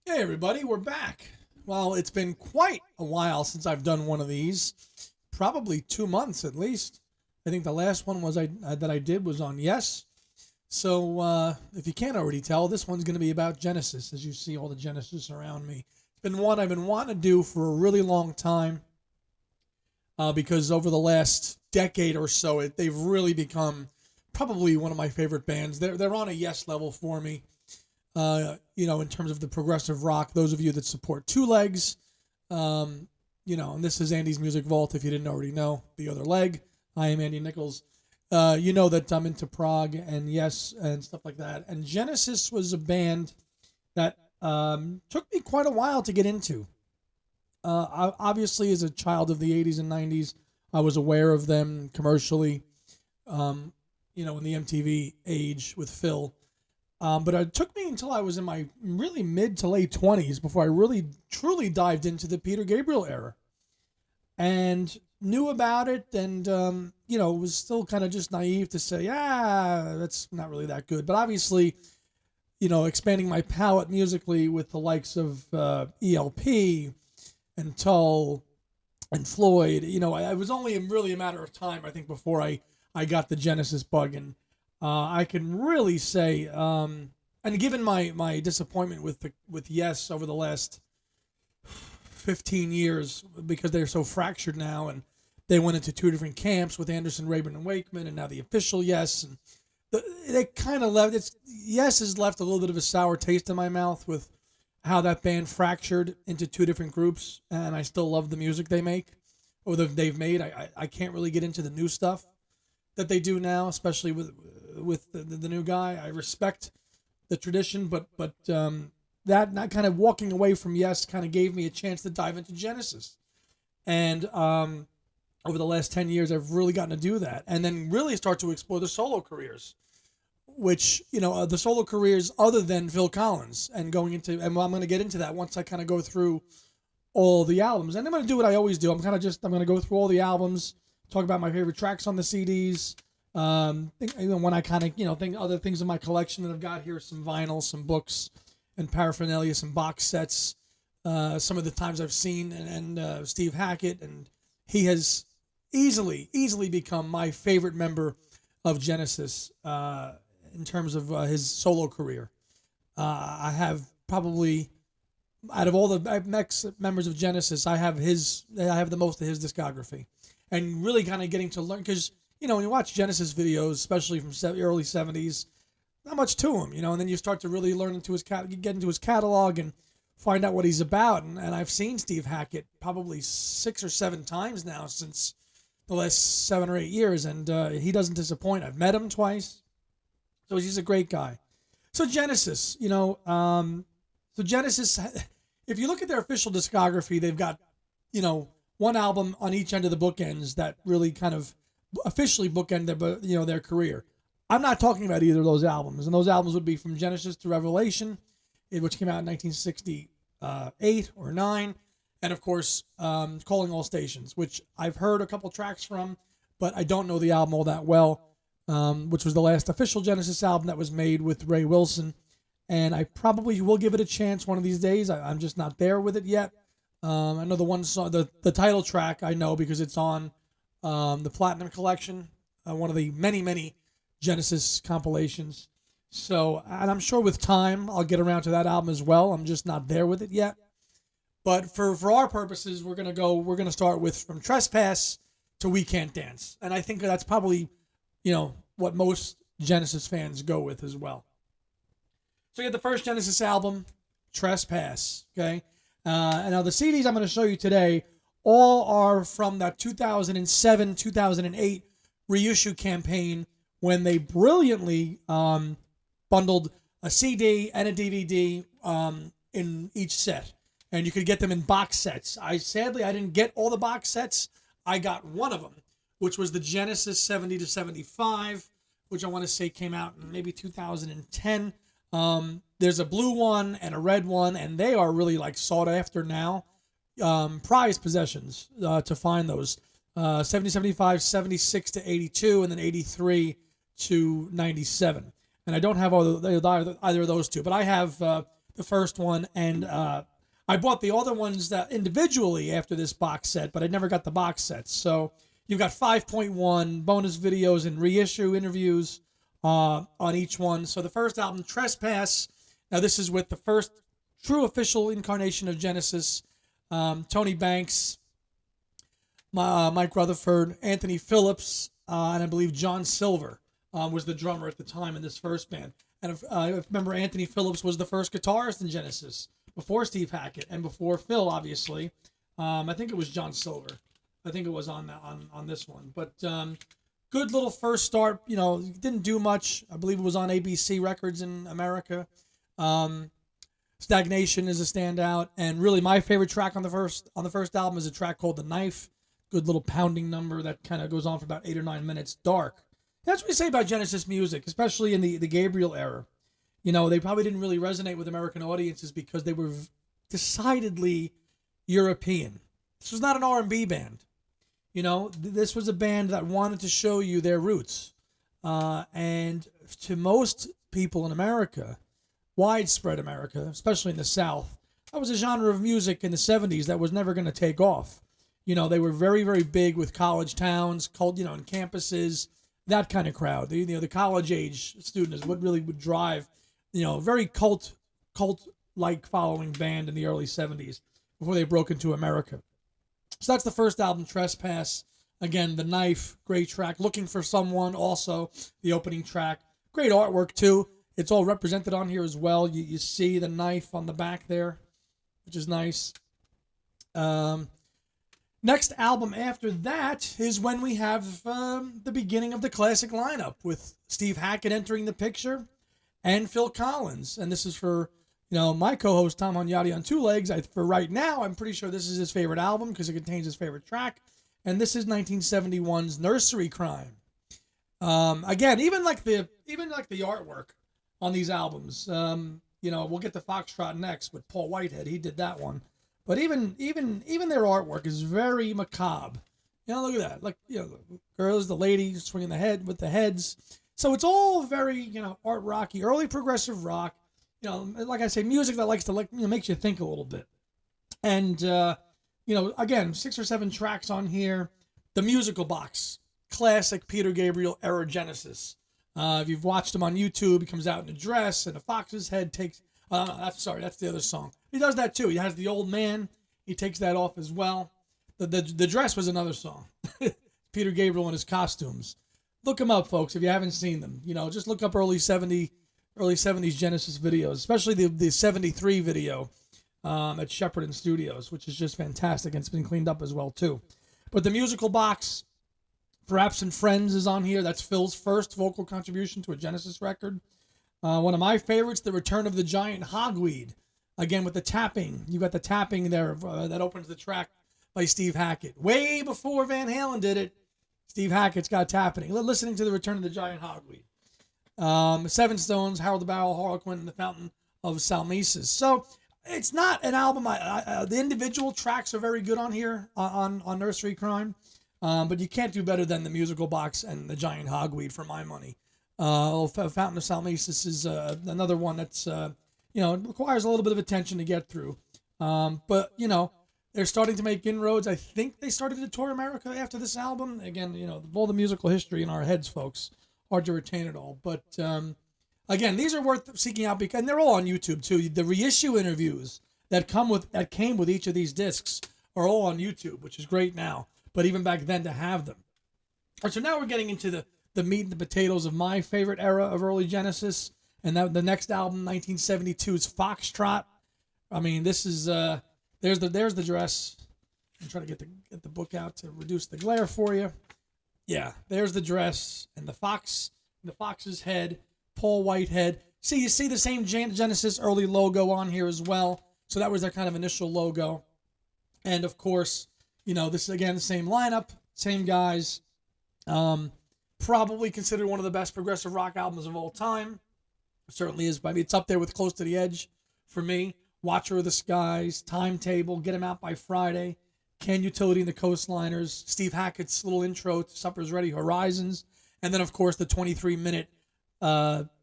Hey everybody, we're back. Well, it's been quite a while since I've done one of these. Probably 2 months at least. I think the last one was that I did was on Yes. So if you can't already tell, this one's going to be about Genesis. As you see all the Genesis around me, it's been one I've been wanting to do for a really long time. Because over the last decade or so, they've really become probably one of my favorite bands. They're on a Yes level for me. In terms of the progressive rock, those of you that support Two Legs, and this is Andy's Music Vault. If you didn't already know, the other leg. I am Andy Nichols. You know that I'm into prog and Yes and stuff like that. And Genesis was a band that took me quite a while to get into. Obviously, as a child of the 80s and 90s, I was aware of them commercially, in the MTV age with Phil. But it took me until I was in my really mid to late 20s before I really truly dived into the Peter Gabriel era and knew about it and, was still kind of just naive to say, that's not really that good. But obviously, expanding my palette musically with the likes of ELP and Tull and Floyd, it was only really a matter of time, I think, before I got the Genesis bug. And I can really say, and given my disappointment with Yes over the last 15 years, because they're so fractured now, and they went into two different camps with Anderson, Rayburn, and Wakeman, and now the official Yes, and they kind of left. Yes has left a little bit of a sour taste in my mouth with how that band fractured into two different groups, and I still love the music they make or they've made. I can't really get into the new stuff that they do now, especially with the new guy. I respect the tradition, but that not kind of walking away from Yes kind of gave me a chance to dive into Genesis. And over the last 10 years, I've really gotten to do that, and then really start to explore the solo careers, which, the solo careers other than Phil Collins, and going into, and I'm going to get into that once I kind of go through all the albums. And I'm going to do what I always do. I'm going to go through all the albums, talk about my favorite tracks on the CDs. When I kind of, think other things in my collection that I've got here, some vinyl, some books and paraphernalia, some box sets, some of the times I've seen and Steve Hackett, and he has easily become my favorite member of Genesis in terms of his solo career. I have probably, out of all the members of Genesis, I have the most of his discography, and really kind of getting to learn, because when you watch Genesis videos, especially from early 70s, not much to him, and then you start to really learn into get into his catalog and find out what he's about. And I've seen Steve Hackett probably 6 or 7 times now since the last 7 or 8 years, and he doesn't disappoint. I've met him twice, so he's a great guy. So Genesis, Genesis, if you look at their official discography, they've got, one album on each end of the bookends that really kind of officially bookend their career. I'm not talking about either of those albums, and those albums would be From Genesis to Revelation, which came out in 1968 or 9, and of course, Calling All Stations, which I've heard a couple tracks from, but I don't know the album all that well, which was the last official Genesis album that was made with Ray Wilson, and I probably will give it a chance one of these days. I'm just not there with it yet. I know the one song, the title track, I know because it's on the Platinum Collection, one of the many Genesis compilations. So, and I'm sure with time I'll get around to that album as well. I'm just not there with it yet. But for our purposes, we're gonna start with From Trespass to We Can't Dance, and I think that's probably what most Genesis fans go with as well. So you get the first Genesis album, Trespass. Okay, and now the CDs I'm going to show you today all are from that 2007, 2008 reissue campaign, when they brilliantly bundled a CD and a DVD in each set, and you could get them in box sets. Sadly I didn't get all the box sets. I got one of them, which was the Genesis 70 to 75, which I want to say came out in maybe 2010. There's a blue one and a red one, and they are really like sought after now. Prized possessions to find those. 70, 75, 76 to 82, and then 83 to 97. And I don't have either of those two, but I have the first one, and I bought the other ones that individually after this box set, but I never got the box sets. So you've got 5.1 bonus videos and reissue interviews on each one. So the first album, Trespass. Now this is with the first true official incarnation of Genesis. Tony Banks, Mike Rutherford, Anthony Phillips, and I believe John Silver was the drummer at the time in this first band. And if remember, Anthony Phillips was the first guitarist in Genesis before Steve Hackett and before Phil, obviously. I think it was John Silver. I think it was on this one. But good little first start. You know, didn't do much. I believe it was on ABC Records in America. Stagnation is a standout, and really my favorite track on the first album is a track called The Knife. Good little pounding number that kind of goes on for about 8 or 9 minutes. Dark. That's what we say about Genesis music, especially in the Gabriel era. You know, they probably didn't really resonate with American audiences because they were decidedly European. This was not an R&B band. You know, this was a band that wanted to show you their roots. And to most people in America, widespread America, especially in the South, that was a genre of music in the 70s that was never going to take off. You know, they were very, very big with college towns, called, you know, and campuses, that kind of crowd. The college age student is what really would drive, you know, very cult-like following band in the early 70s before they broke into America. So that's the first album, Trespass. Again, The Knife, great track. Looking for Someone, also the opening track. Great artwork, too. It's all represented on here as well. You see the knife on the back there, which is nice. Next album after that is when we have the beginning of the classic lineup with Steve Hackett entering the picture and Phil Collins. And this is for, you know, my co-host Tom Hunyadi on Two Legs. For right now, I'm pretty sure this is his favorite album because it contains his favorite track. And this is 1971's Nursery Cryme. Again, even like the artwork on these albums. You know, we'll get to Foxtrot next with Paul Whitehead. He did that one. But even their artwork is very macabre. You know, look at that. Like, you know, the girls, the ladies swinging the head with the heads. So it's all very, you know, art rocky, early progressive rock. You know, like I say, music that likes to, like, you know, makes you think a little bit. And you know, again, 6 or 7 tracks on here. The Musical Box, classic Peter Gabriel era Genesis. If you've watched him on YouTube, he comes out in a dress and a fox's head takes. That's the other song. He does that too. He has the old man. He takes that off as well. The dress was another song. Peter Gabriel in his costumes. Look them up, folks, if you haven't seen them. You know, just look up early 70s Genesis videos, especially the 73 video at Shepperton Studios, which is just fantastic, and it's been cleaned up as well too. But the Musical Box, For Absent Friends, is on here. That's Phil's first vocal contribution to a Genesis record. One of my favorites, The Return of the Giant Hogweed. Again, with the tapping. You got the tapping there that opens the track by Steve Hackett. Way before Van Halen did it, Steve Hackett's got tapping. Listening to The Return of the Giant Hogweed. Seven Stones, Harold the Barrel Harlequin, and The Fountain of Salmesis. So it's not an album. The individual tracks are very good on here, on Nursery Cryme. But you can't do better than The Musical Box and The Giant Hogweed for my money. Fountain of Salmesis is another one that's, you know, requires a little bit of attention to get through. But, you know, they're starting to make inroads. I think they started to tour America after this album. Again, you know, all the musical history in our heads, folks. Hard to retain it all. But, again, these are worth seeking out because, and they're all on YouTube, too. The reissue interviews that came with each of these discs are all on YouTube, which is great now. But even back then to have them. All right, so now we're getting into the meat and the potatoes of my favorite era of early Genesis. And the next album, 1972's Foxtrot. I mean, this is, there's the dress. I'm trying to get the book out to reduce the glare for you. Yeah, there's the dress and the fox's head, Paul Whitehead. You see the same Genesis early logo on here as well. So that was their kind of initial logo. And of course, you know, this is again the same lineup, same guys. Probably considered one of the best progressive rock albums of all time. It certainly is. I mean, it's up there with Close to the Edge for me. Watcher of the Skies, Timetable, Get 'Em Out by Friday, Can Utility and the Coastliners, Steve Hackett's little intro to Supper's Ready, Horizons, and then, of course, the 23-minute,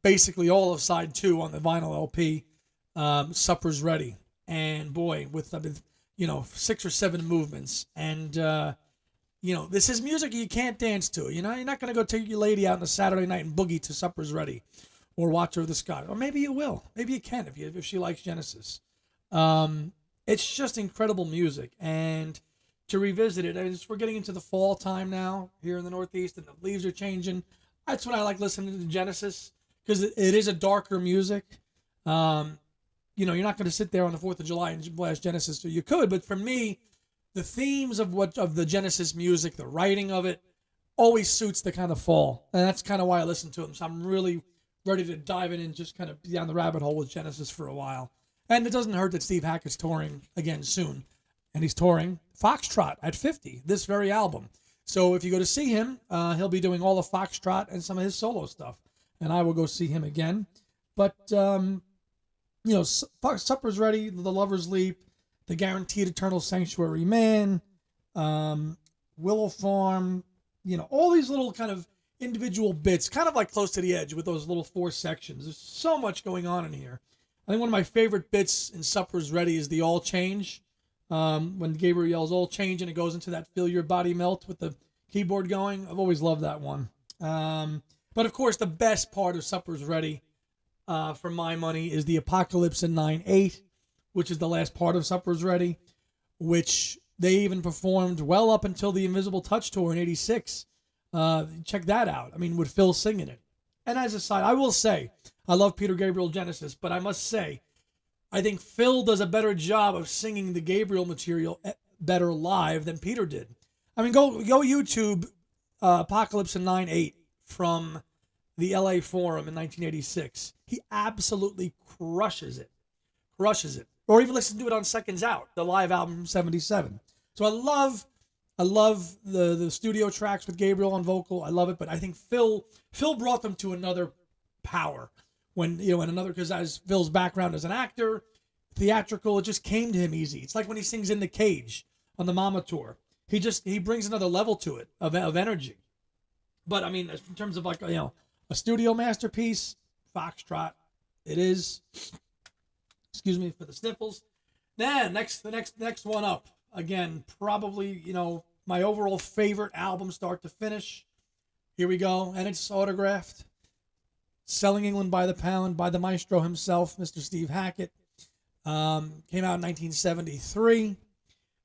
basically all of side 2 on the vinyl LP, Supper's Ready. And boy, with 6 or 7 movements. And, this is music you can't dance to. You're not going to go take your lady out on a Saturday night and boogie to Supper's Ready or Watcher of the Sky. Or maybe you will. Maybe you can if she likes Genesis. It's just incredible music. And to revisit it, we're getting into the fall time now here in the Northeast, and the leaves are changing. That's when I like listening to Genesis, because it is a darker music. You're not going to sit there on the 4th of July and blast Genesis. So you could, but for me, the themes of the Genesis music, the writing of it, always suits the kind of fall. And that's kind of why I listen to them. So I'm really ready to dive in and just kind of be down the rabbit hole with Genesis for a while. And it doesn't hurt that Steve Hackett's touring again soon. And he's touring Foxtrot at 50, this very album. So if you go to see him, he'll be doing all the Foxtrot and some of his solo stuff. And I will go see him again. But, Supper's Ready, The Lover's Leap, The Guaranteed Eternal Sanctuary Man, Willow Farm, all these little kind of individual bits, kind of like Close to the Edge with those little 4 sections. There's so much going on in here. I think one of my favorite bits in Supper's Ready is the All Change. When Gabriel yells All Change and it goes into that Feel Your Body Melt with the keyboard going. I've always loved that one. But of course, the best part of Supper's Ready, for my money, is the Apocalypse in 9/8, which is the last part of Supper's Ready, which they even performed well up until the Invisible Touch tour in 86. Check that out. With Phil singing it. And as a side, I will say, I love Peter Gabriel Genesis, but I must say, I think Phil does a better job of singing the Gabriel material better live than Peter did. Go YouTube Apocalypse in 9/8 from the LA Forum in 1986. He absolutely crushes it. Or even listen to it on Seconds Out, the live album from 77. So I love the studio tracks with Gabriel on vocal. I love it, but I think Phil brought them to another power. Because as Phil's background as an actor, theatrical, it just came to him easy. It's like when he sings In the Cage on the Mama tour. He brings another level to it of energy. But in terms of a studio masterpiece, Foxtrot, it is. Excuse me for the sniffles. Then the next one up. Again, probably, my overall favorite album start to finish. Here we go. And it's autographed. Selling England by the Pound by the maestro himself, Mr. Steve Hackett. Came out in 1973.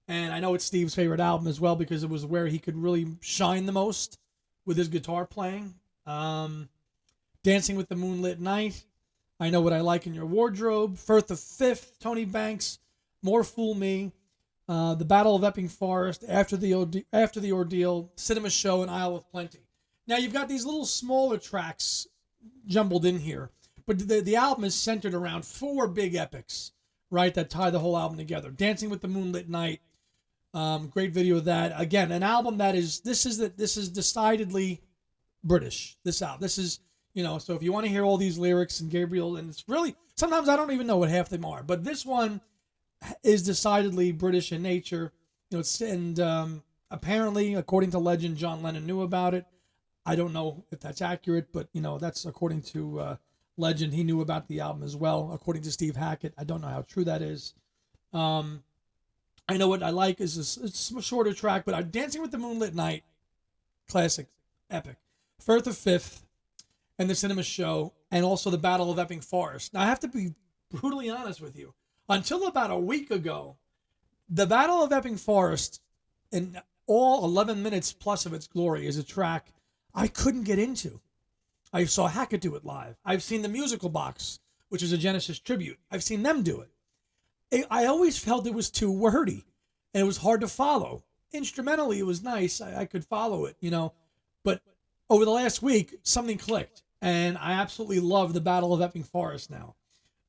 And I know it's Steve's favorite album as well because it was where he could really shine the most with his guitar playing. Dancing with the Moonlit Night. I Know What I Like in Your Wardrobe. Firth of Fifth, Tony Banks. More Fool Me. The Battle of Epping Forest. After the Ordeal. Cinema Show and Isle of Plenty. Now you've got these little smaller tracks jumbled in here. But the album is centered around 4 big epics, right, that tie the whole album together. Dancing with the Moonlit Night. Great video of that. Again, an album that this is decidedly British. This album. This is, so if you want to hear all these lyrics and Gabriel, and it's really, sometimes I don't even know what half them are, but this one is decidedly British in nature. Apparently, according to legend, John Lennon knew about it. I don't know if that's accurate, but that's according to legend. He knew about the album as well, according to Steve Hackett. I don't know how true that is. I Know What I Like is it's a shorter track, but Dancing with the Moonlit Night, classic, epic. Firth of Fifth, and the Cinema Show, and also the Battle of Epping Forest. Now, I have to be brutally honest with you. Until about a week ago, the Battle of Epping Forest, in all 11 minutes plus of its glory, is a track I couldn't get into. I saw Hackett do it live. I've seen the Musical Box, which is a Genesis tribute. I've seen them do it. I always felt it was too wordy, and it was hard to follow. Instrumentally, it was nice. I could follow it, But over the last week, something clicked, and I absolutely love the Battle of Epping Forest now.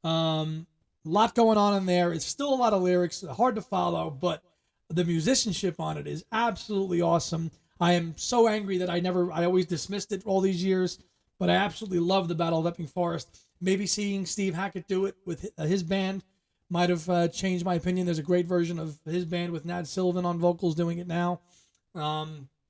A lot going on in there. It's still a lot of lyrics, hard to follow, but the musicianship on it is absolutely awesome. I am so angry that I always dismissed it all these years, but I absolutely love the Battle of Epping Forest. Maybe seeing Steve Hackett do it with his band might have changed my opinion. There's a great version of his band with Nad Sullivan on vocals doing it now.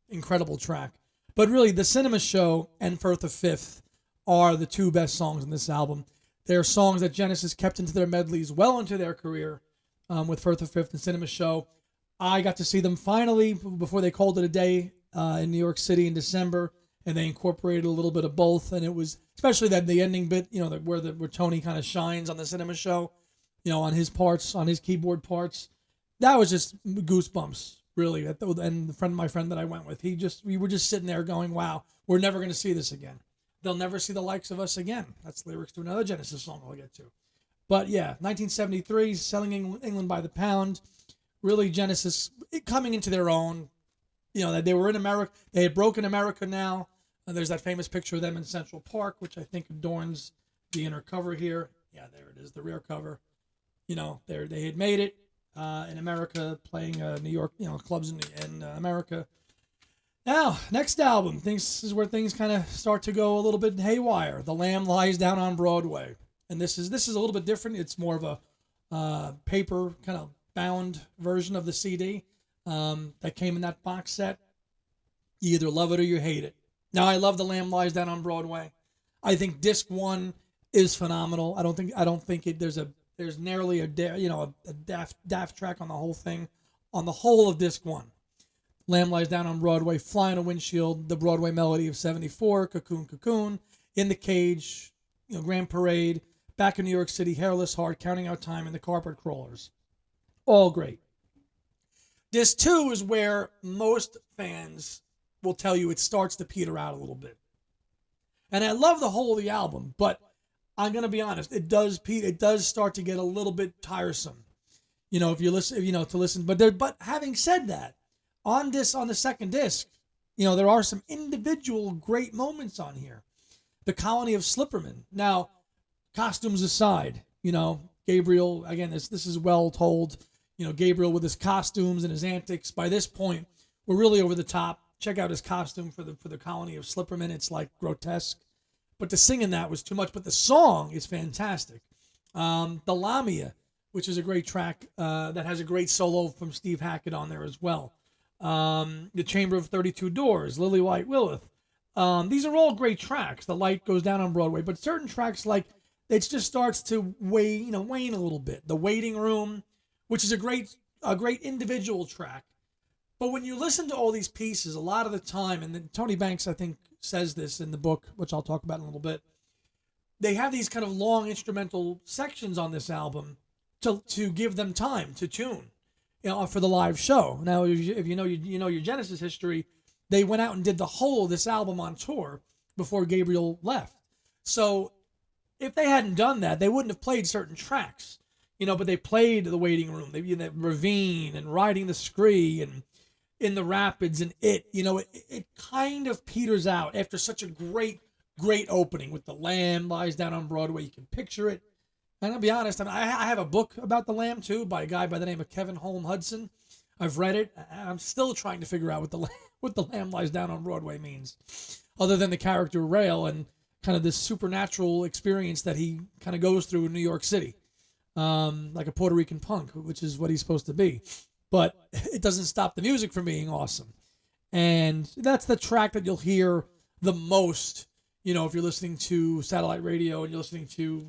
Incredible track. But really, the Cinema Show and Firth of Fifth are the 2 best songs in this album. They're songs that Genesis kept into their medleys well into their career with Firth of Fifth and Cinema Show. I got to see them finally before they called it a day in New York City in December, and they incorporated a little bit of both. And it was especially that the ending bit, where Tony kind of shines on the Cinema Show, on his parts, on his keyboard parts. That was just goosebumps, really. And my friend that I went with, we were just sitting there going, "Wow, we're never going to see this again. They'll never see the likes of us again." That's lyrics to another Genesis song I'll get to. But yeah, 1973, selling England by the pound. Really, Genesis coming into their own. That they were in America. They had broken America now. And there's that famous picture of them in Central Park, which I think adorns the inner cover here. Yeah, there it is, the rear cover. They had made it in America, playing New York, clubs in America. Now, next album. This is where things kind of start to go a little bit haywire. The Lamb Lies Down on Broadway. And this is a little bit different. It's more of a paper kind of bound version of the CD that came in that box set. You either love it or you hate it. Now, I love The Lamb Lies Down on Broadway. I think disc 1 is phenomenal. I don't think there's nearly a daft track on the whole thing, on the whole of disc 1. Lamb Lies Down on Broadway, Fly on a Windshield, the Broadway melody of 74, Cocoon Cocoon, In the Cage, Grand Parade, Back in New York City, Hairless Heart, Counting Out Time, and the Carpet Crawlers. All great. Disc 2 is where most fans will tell you it starts to peter out a little bit. And I love the whole of the album, but I'm going to be honest, it does start to get a little bit tiresome. If you listen, but having said that, on the second disc, there are some individual great moments on here. The Colony of Slipperman. Now, costumes aside, Gabriel, again, this is well told, Gabriel with his costumes and his antics. By this point, we're really over the top. Check out his costume for the Colony of Slipperman. It's like grotesque. But the singing that was too much. But the song is fantastic. The Lamia, which is a great track that has a great solo from Steve Hackett on there as well. The Chamber of 32 Doors, Lily White Willith. These are all great tracks. The Light Goes Down on Broadway. But certain tracks, like, it just starts to wane a little bit. The Waiting Room, which is a great individual track. But when you listen to all these pieces, a lot of the time, and then Tony Banks, I think, says this in the book, which I'll talk about in a little bit, they have these kind of long instrumental sections on this album to give them time to tune, for the live show. Now, if you know your Genesis history, they went out and did the whole of this album on tour before Gabriel left. So if they hadn't done that, they wouldn't have played certain tracks, but they played The Waiting Room, the Ravine, and Riding the Scree, and In the Rapids, and it kind of peters out after such a great opening with The Lamb Lies Down on Broadway. You can picture it. And I'll be honest, I have a book about The Lamb too by a guy by the name of Kevin Holm Hudson. I've read it. I'm still trying to figure out what the Lamb Lies Down on Broadway means, other than the character Rail and kind of this supernatural experience that he kind of goes through in New York City, like a Puerto Rican punk, which is what he's supposed to be. But it doesn't stop the music from being awesome. And that's the track that you'll hear the most, if you're listening to satellite radio and you're listening to,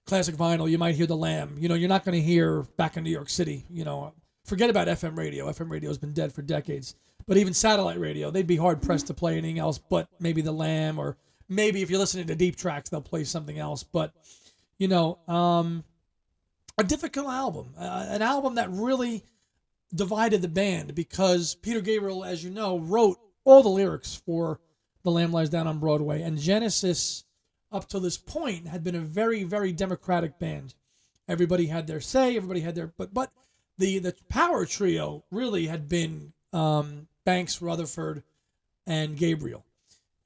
classic vinyl, you might hear The Lamb. You're not going to hear Back in New York City. Forget about FM radio. FM radio has been dead for decades. But even satellite radio, they'd be hard-pressed to play anything else but maybe The Lamb, or maybe if you're listening to deep tracks, they'll play something else. But, a difficult album, an album that really divided the band, because Peter Gabriel, as you know, wrote all the lyrics for The Lamb Lies Down on Broadway, and Genesis, up to this point, had been a very, very democratic band. Everybody had their say, everybody had their, but the power trio really had been Banks, Rutherford, and Gabriel.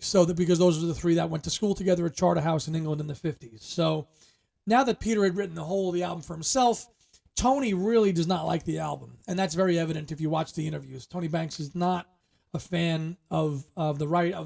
So that, because those are the three that went to school together at Charterhouse in England in the 50s. So now that Peter had written the whole of the album for himself, Tony really does not like the album. And that's very evident if you watch the interviews. Tony Banks is not a fan of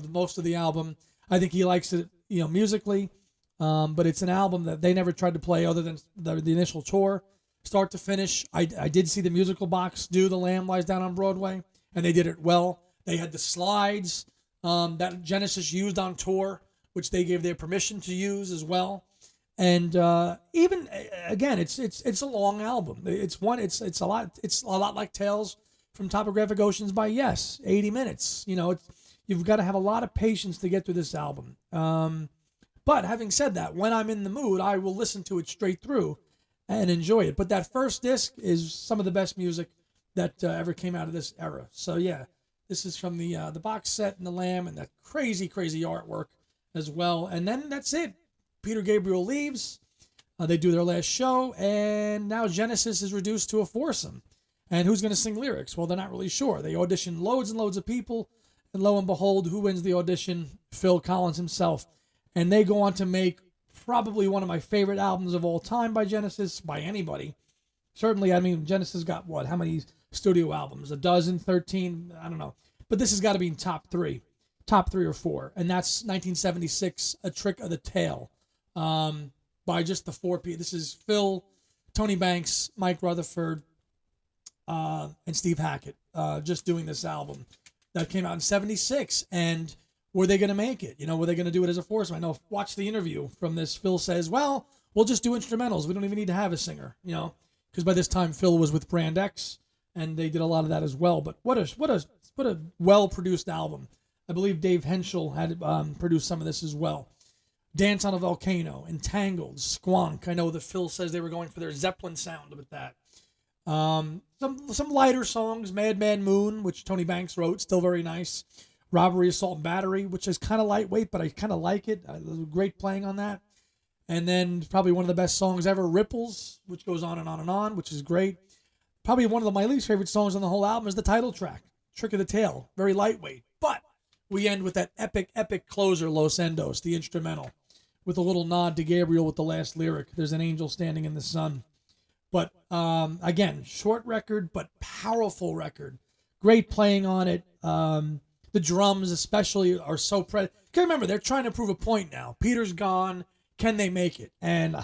most of the album. I think he likes it, musically. But it's an album that they never tried to play other than the initial tour, start to finish. I did see the musical box do The Lamb Lies Down on Broadway, and they did it well. They had the slides that Genesis used on tour, which they gave their permission to use as well. And even again, it's a long album. It's a lot like Tales from Topographic Oceans by Yes, 80 minutes. You've got to have a lot of patience to get through this album. But having said that, when I'm in the mood, I will listen to it straight through and enjoy it. But that first disc is some of the best music that ever came out of this era. So yeah, this is from the box set and the Lamb and that crazy, crazy artwork as well. And then that's it. Peter Gabriel leaves. They do their last show, and now Genesis is reduced to a foursome. And who's going to sing lyrics? Well, they're not really sure. They audition loads and loads of people, and lo and behold, who wins the audition? Phil Collins himself. And they go on to make probably one of my favorite albums of all time by Genesis, by anybody. Certainly, I mean, Genesis got what? How many studio albums? A dozen, 13? I don't know. But this has got to be in top three or four. And that's 1976, A Trick of the Tail. By just the four people. This is Phil, Tony Banks, Mike Rutherford, and Steve Hackett, just doing this album that came out in 76. And were they going to make it? Were they going to do it as a foursome? I know, watch the interview from this. Phil says, well, we'll just do instrumentals. We don't even need to have a singer, because by this time Phil was with Brand X and they did a lot of that as well. But what a well-produced album. I believe Dave Henschel had produced some of this as well. Dance on a Volcano, Entangled, Squonk. I know that Phil says they were going for their Zeppelin sound with that. Some lighter songs, Madman Moon, which Tony Banks wrote, still very nice. Robbery, Assault, and Battery, which is kind of lightweight, but I kind of like it. Great playing on that. And then probably one of the best songs ever, Ripples, which goes on and on and on, which is great. Probably one of my least favorite songs on the whole album is the title track, Trick of the Tail. Very lightweight. But we end with that epic, epic closer, Los Endos, the instrumental, with a little nod to Gabriel with the last lyric. There's an angel standing in the sun. But again, short record, but powerful record. Great playing on it. The drums especially are so Because remember, they're trying to prove a point now. Peter's gone. Can they make it? And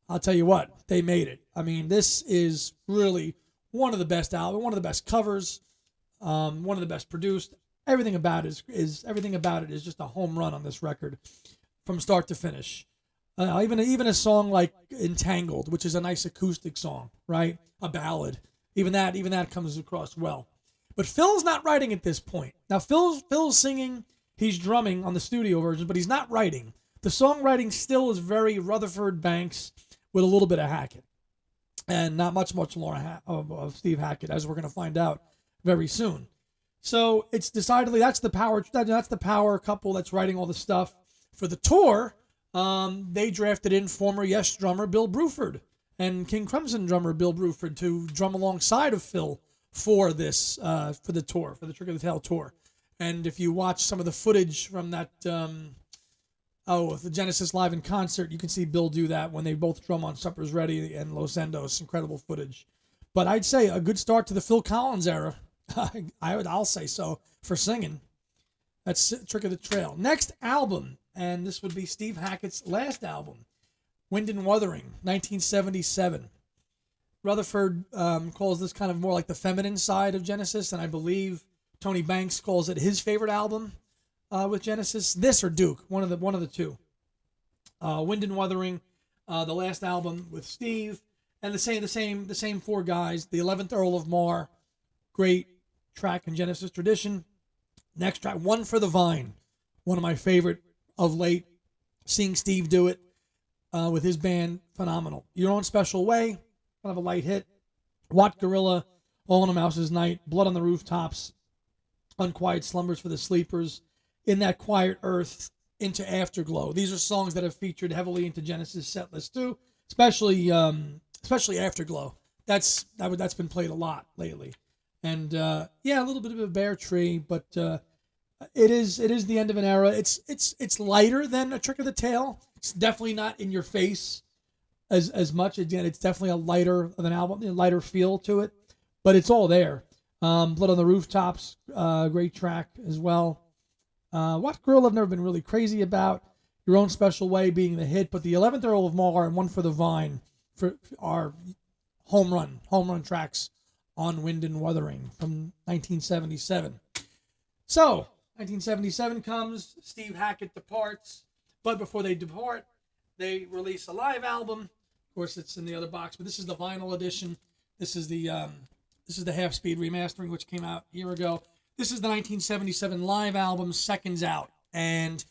I'll tell you what, they made it. I mean, this is really one of the best albums, one of the best covers, one of the best produced. Everything about it is just a home run on this record, from start to finish. Even a song like Entangled, which is a nice acoustic song, right? A ballad. Even that comes across well. But Phil's not writing at this point. Now Phil's singing, he's drumming on the studio version, but he's not writing. The songwriting still is very Rutherford Banks with a little bit of Hackett, and not much more of Steve Hackett, as we're going to find out very soon. So it's decidedly that's the power couple that's writing all the stuff. For the tour, they drafted in former Yes drummer Bill Bruford and King Crimson drummer Bill Bruford to drum alongside of Phil for this, for the tour, for the Trick of the Tail tour. And if you watch some of the footage from that, the Genesis Live in Concert, you can see Bill do that when they both drum on Supper's Ready and Los Endos. Incredible footage. But I'd say a good start to the Phil Collins era. I'll say so for singing. That's Trick of the Trail. Next album, and this would be Steve Hackett's last album, Wind and Wuthering, 1977. Rutherford calls this kind of more like the feminine side of Genesis, and I believe Tony Banks calls it his favorite album with Genesis. This or Duke, one of the two. Wind and Wuthering, the last album with Steve, and the same four guys. The 11th Earl of Mar, great track in Genesis tradition. Next track, One for the Vine, one of my favorite of late. Seeing Steve do it with his band, phenomenal. Your Own Special Way, kind of a light hit. Watt Gorilla, All in a Mouse's Night, Blood on the Rooftops, Unquiet Slumbers for the Sleepers, In That Quiet Earth, Into Afterglow. These are songs that have featured heavily into Genesis set list too, especially Afterglow. That's been played a lot lately. And a little bit of a bare tree, but it is the end of an era. It's lighter than A Trick of the Tail. It's definitely not in your face as much. Again, it's definitely a lighter of an album, a lighter feel to it, but it's all there. Blood on the Rooftops, great track as well. What Girl I've never been really crazy about. Your Own Special Way being the hit, but the 11th Earl of Mar and One for the Vine for our home run tracks on Wind and Wuthering from 1977. So 1977 comes, Steve Hackett departs, but before they depart, they release a live album. Of course, it's in the other box, but this is the vinyl edition. This is the half-speed remastering, which came out a year ago. This is the 1977 live album, Seconds Out, and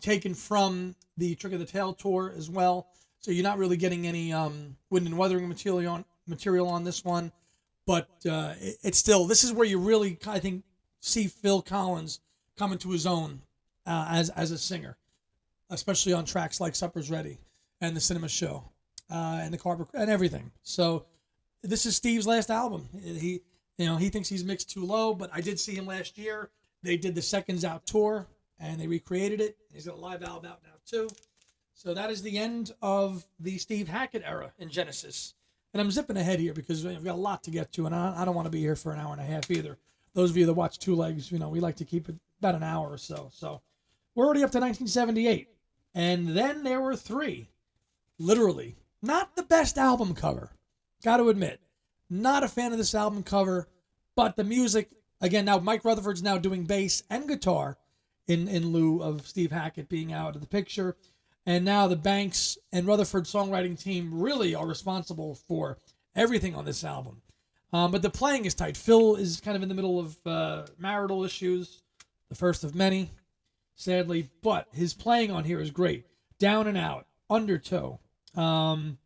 taken from the Trick of the Tail tour as well. So you're not really getting any Wind and Wuthering material on this one, but it's still, this is where you really, I think, see Phil Collins come into his own as a singer, especially on tracks like Supper's Ready and The Cinema Show and The Carpet and everything. So this is Steve's last album. He thinks he's mixed too low, but I did see him last year. They did the Seconds Out tour and they recreated it. He's got a live album out now too. So that is the end of the Steve Hackett era in Genesis. And I'm zipping ahead here because we've got a lot to get to, and I don't want to be here for an hour and a half either. Those of you that watch Two Legs, we like to keep it about an hour or so. So we're already up to 1978. And then there were three. Literally. Not the best album cover. Got to admit. Not a fan of this album cover. But the music, again, now Mike Rutherford's now doing bass and guitar in lieu of Steve Hackett being out of the picture. And now the Banks and Rutherford songwriting team really are responsible for everything on this album. But the playing is tight. Phil is kind of in the middle of marital issues, the first of many, sadly. But his playing on here is great. Down and Out, Undertow, Snowbound,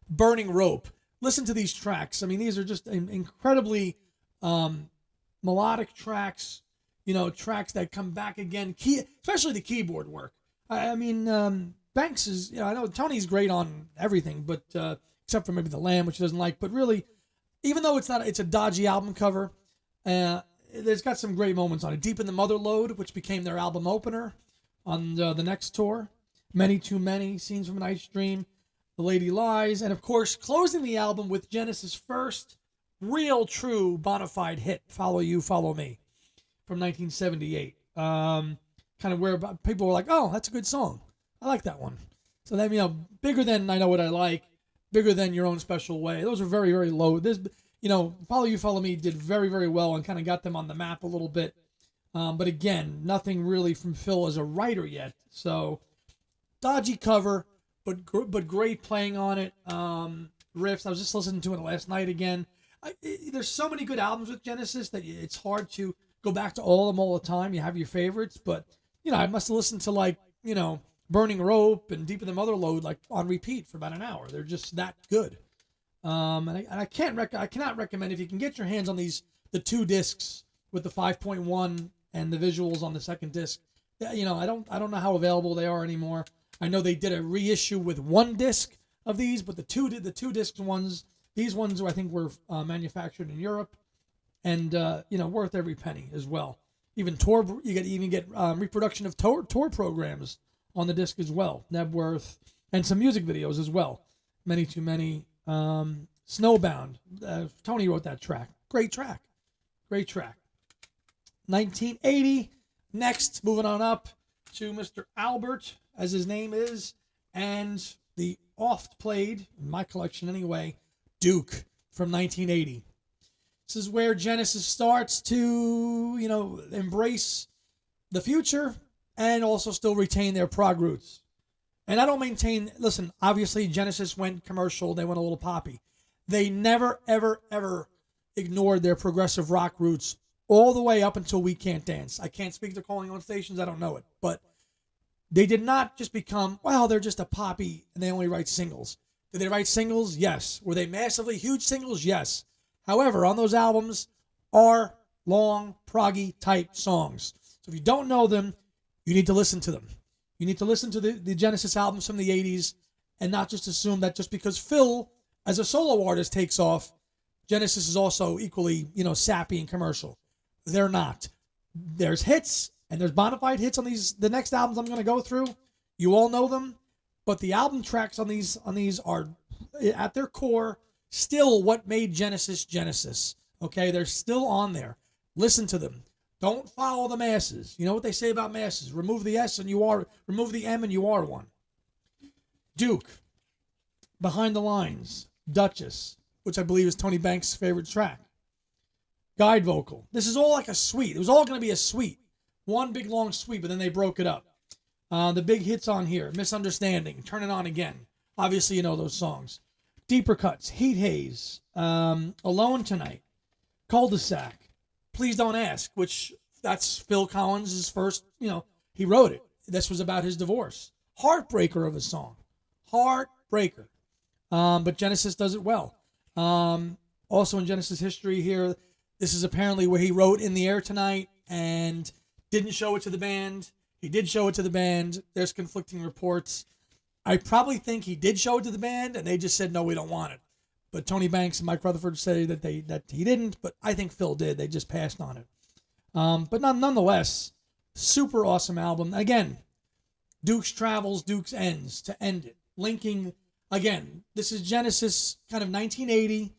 Burning Rope. Listen to these tracks. I mean, these are just incredibly melodic tracks, tracks that come back again, especially the keyboard work. I mean, Banks is, I know Tony's great on everything, but except for maybe The Lamb, which he doesn't like. But really, even though it's a dodgy album cover, there's got some great moments on it. Deep in the Mother Lode, which became their album opener on the next tour. Many Too Many, Scenes from an Ice Dream, The Lady Lies, and of course, closing the album with Genesis' first real, true, bona fide hit, Follow You, Follow Me, from 1978. Kind of where people were like, oh, that's a good song. I like that one. So that, bigger than I Know What I Like, bigger than Your Own Special Way. Those are very, very low. This, Follow You, Follow Me did very, very well and kind of got them on the map a little bit. But again, nothing really from Phil as a writer yet. So dodgy cover, but great playing on it. Riffs. I was just listening to it last night again. There's so many good albums with Genesis that it's hard to go back to all of them all the time. You have your favorites, but I must have listened to Burning Rope and Deep in the Mother Lode on repeat for about an hour. They're just that good. And I cannot recommend, if you can get your hands on the two discs with the 5.1 and the visuals on the second disc. I don't know how available they are anymore. I know they did a reissue with one disc of these, but the two disc ones, these ones I think were manufactured in Europe, and worth every penny as well. Even tour, you get reproduction of tour programs on the disc as well. Nebworth, and some music videos as well. Many Too Many. Snowbound. Tony wrote that track. Great track. 1980. Next, moving on up to Mr. Albert, as his name is, and the oft-played, in my collection anyway, Duke from 1980. This is where Genesis starts to, embrace the future and also still retain their prog roots. And I don't listen, obviously Genesis went commercial, they went a little poppy. They never, ever, ever ignored their progressive rock roots all the way up until We Can't Dance. I can't speak to calling on stations, I don't know it. But they did not just become, they're just a poppy and they only write singles. Did they write singles? Yes. Were they massively huge singles? Yes. However, on those albums are long, proggy type songs. So if you don't know them, you need to listen to them. You need to listen to the Genesis albums from the 80s and not just assume that just because Phil, as a solo artist, takes off, Genesis is also equally, sappy and commercial. They're not. There's hits, and there's bona fide hits on the next albums I'm going to go through. You all know them, but the album tracks on these are, at their core, still what made Genesis Genesis. Okay, they're still on there. Listen to them. Don't follow the masses. You know what they say about masses? Remove the S and remove the M and you are one. Duke, Behind the Lines, Duchess, which I believe is Tony Banks' favorite track. Guide vocal. This is all like a suite. It was all going to be a suite. One big long suite, but then they broke it up. The big hits on here: Misunderstanding, Turn It On Again. Obviously, you know those songs. Deeper Cuts, Heat Haze, Alone Tonight, Cul-de-sac, Please Don't Ask, which that's Phil Collins' first, he wrote it. This was about his divorce. Heartbreaker of a song. Heartbreaker. But Genesis does it well. Also in Genesis history here, this is apparently where he wrote In the Air Tonight and didn't show it to the band. He did show it to the band. There's conflicting reports. I probably think he did show it to the band and they just said, no, we don't want it. But Tony Banks and Mike Rutherford say that he didn't, but I think Phil did. They just passed on it. But nonetheless, super awesome album. Again, Duke's Travels, Duke's Ends to end it. Linking, again, this is Genesis, kind of 1980.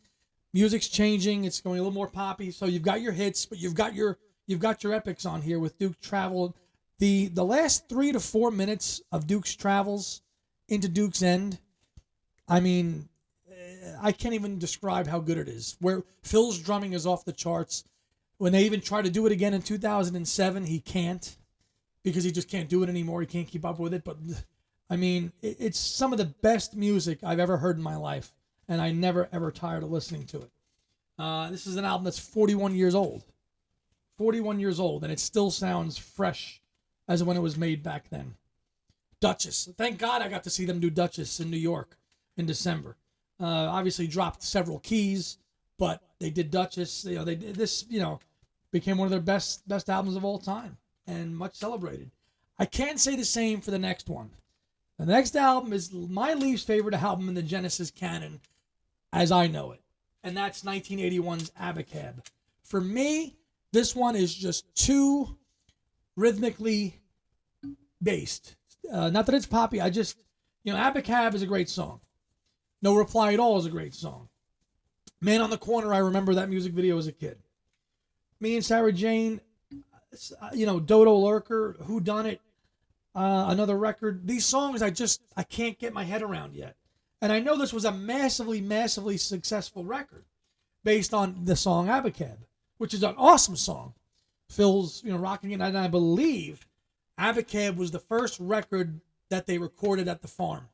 Music's changing. It's going a little more poppy. So you've got your hits, but you've got your epics on here with Duke Travel. The last 3 to 4 minutes of Duke's Travels into Duke's End, I mean, I can't even describe how good it is. Where Phil's drumming is off the charts. When they even try to do it again in 2007, he can't because he just can't do it anymore. He can't keep up with it. But, I mean, it's some of the best music I've ever heard in my life, and I never, ever tired of listening to it. This is an album that's 41 years old. 41 years old, and it still sounds fresh as when it was made back then. Duchess. Thank God I got to see them do Duchess in New York in December. Obviously dropped several keys, but they did Duchess. This became one of their best albums of all time and much celebrated. I can't say the same for the next one. The next album is my least favorite album in the Genesis canon as I know it, and that's 1981's Abacab. For me, this one is just too rhythmically based. Not that it's poppy. Abacab is a great song. No Reply at All is a great song. Man on the Corner, I remember that music video as a kid. Me and Sarah Jane, Dodo Lurker, Who Done It, another record. These songs I can't get my head around yet. And I know this was a massively, massively successful record based on the song Abacab, which is an awesome song. Phil's, rocking it. And I believe Abacab was the first record that they recorded at the farm,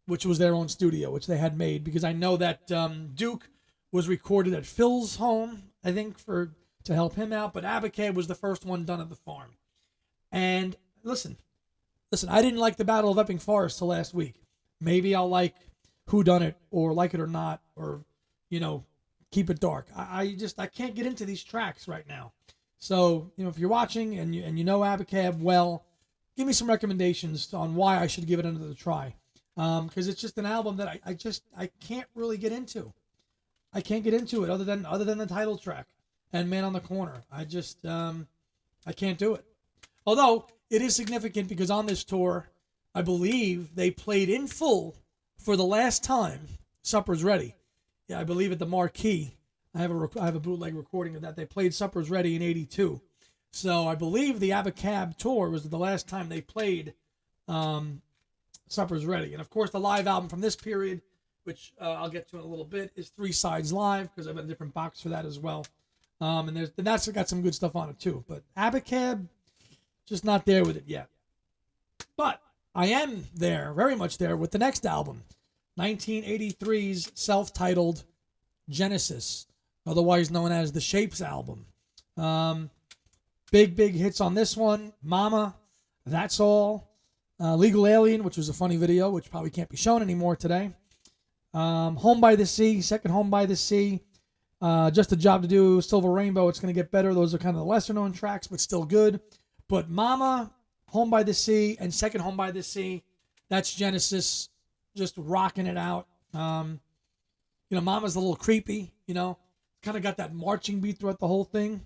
which was their own studio, which they had made, because I know that Duke was recorded at Phil's home, I think, to help him out, but Abacab was the first one done at the farm. And listen, I didn't like the Battle of Epping Forest till last week. Maybe I'll like Who Done It, or Like It or Not, or, Keep It Dark. I can't get into these tracks right now. So, if you're watching and you know Abacab well, give me some recommendations on why I should give it another try. Because it's just an album that I can't really get into. I can't get into it other than the title track and Man on the Corner. I can't do it. Although it is significant because on this tour, I believe they played in full for the last time Supper's Ready. Yeah, I believe at the Marquee. I have a bootleg recording of that. They played Supper's Ready in '82. So I believe the Abacab tour was the last time they played Supper's Ready. And of course, the live album from this period, which I'll get to in a little bit, is Three Sides Live, because I've got a different box for that as well. And that's got some good stuff on it too. But Abacab, just not there with it yet. But I am there, very much there, with the next album, 1983's self-titled Genesis, otherwise known as the Shapes album. Big hits on this one: Mama, That's All, Legal Alien, which was a funny video, which probably can't be shown anymore today. Home by the Sea, second Home by the Sea, Just a Job to Do, Silver Rainbow, It's Gonna Get Better. Those are kind of the lesser known tracks, but still good. But Mama, Home by the Sea, and second Home by the Sea, that's Genesis just rocking it out. Mama's a little creepy, kind of got that marching beat throughout the whole thing.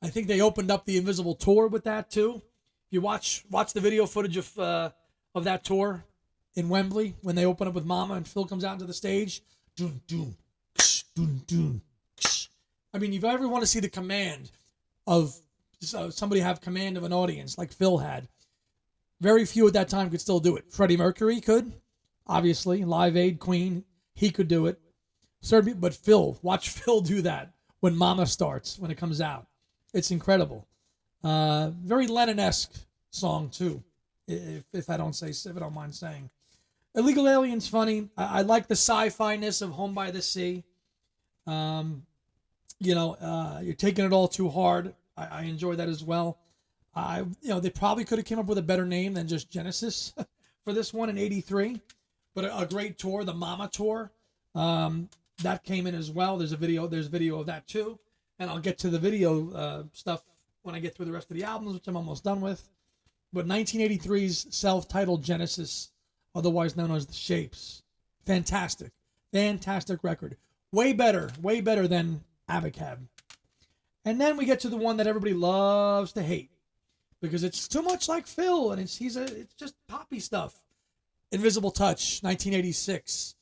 I think they opened up the Invisible Tour with that too. You watch the video footage of that tour in Wembley when they open up with Mama and Phil comes out into the stage. Dun, dun, ksh, dun, dun, ksh. I mean, if you ever want to see the command of somebody have command of an audience like Phil had, very few at that time could still do it. Freddie Mercury could, obviously. Live Aid, Queen, he could do it. But Phil, watch Phil do that when Mama starts, when it comes out. It's incredible. Very Lennon-esque song, too, if I don't mind saying. Illegal Alien's funny. I like the sci-fi-ness of Home by the Sea. You're taking it all too hard. I enjoy that as well. They probably could have came up with a better name than just Genesis for this one in '83, but a great tour, the Mama Tour, that came in as well. There's video of that too, and I'll get to the video stuff when I get through the rest of the albums, which I'm almost done with. But 1983's self-titled Genesis, otherwise known as The Shapes, fantastic record, way better than Abacab. And then we get to the one that everybody loves to hate because it's too much like Phil, and it's just poppy stuff. Invisible Touch, 1986.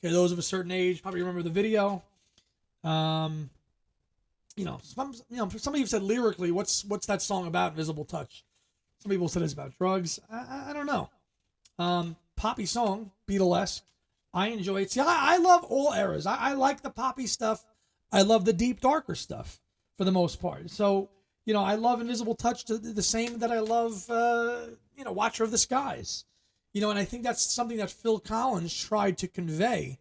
Okay, those of a certain age probably remember the video. Some of you said lyrically, what's that song about? Invisible Touch. Some people said it's about drugs. I don't know. Poppy song, Beatlesque. I enjoy it. See, I love all eras. I like the poppy stuff. I love the deep, darker stuff for the most part. So, I love Invisible Touch the same that I love, Watcher of the Skies. And I think that's something that Phil Collins tried to convey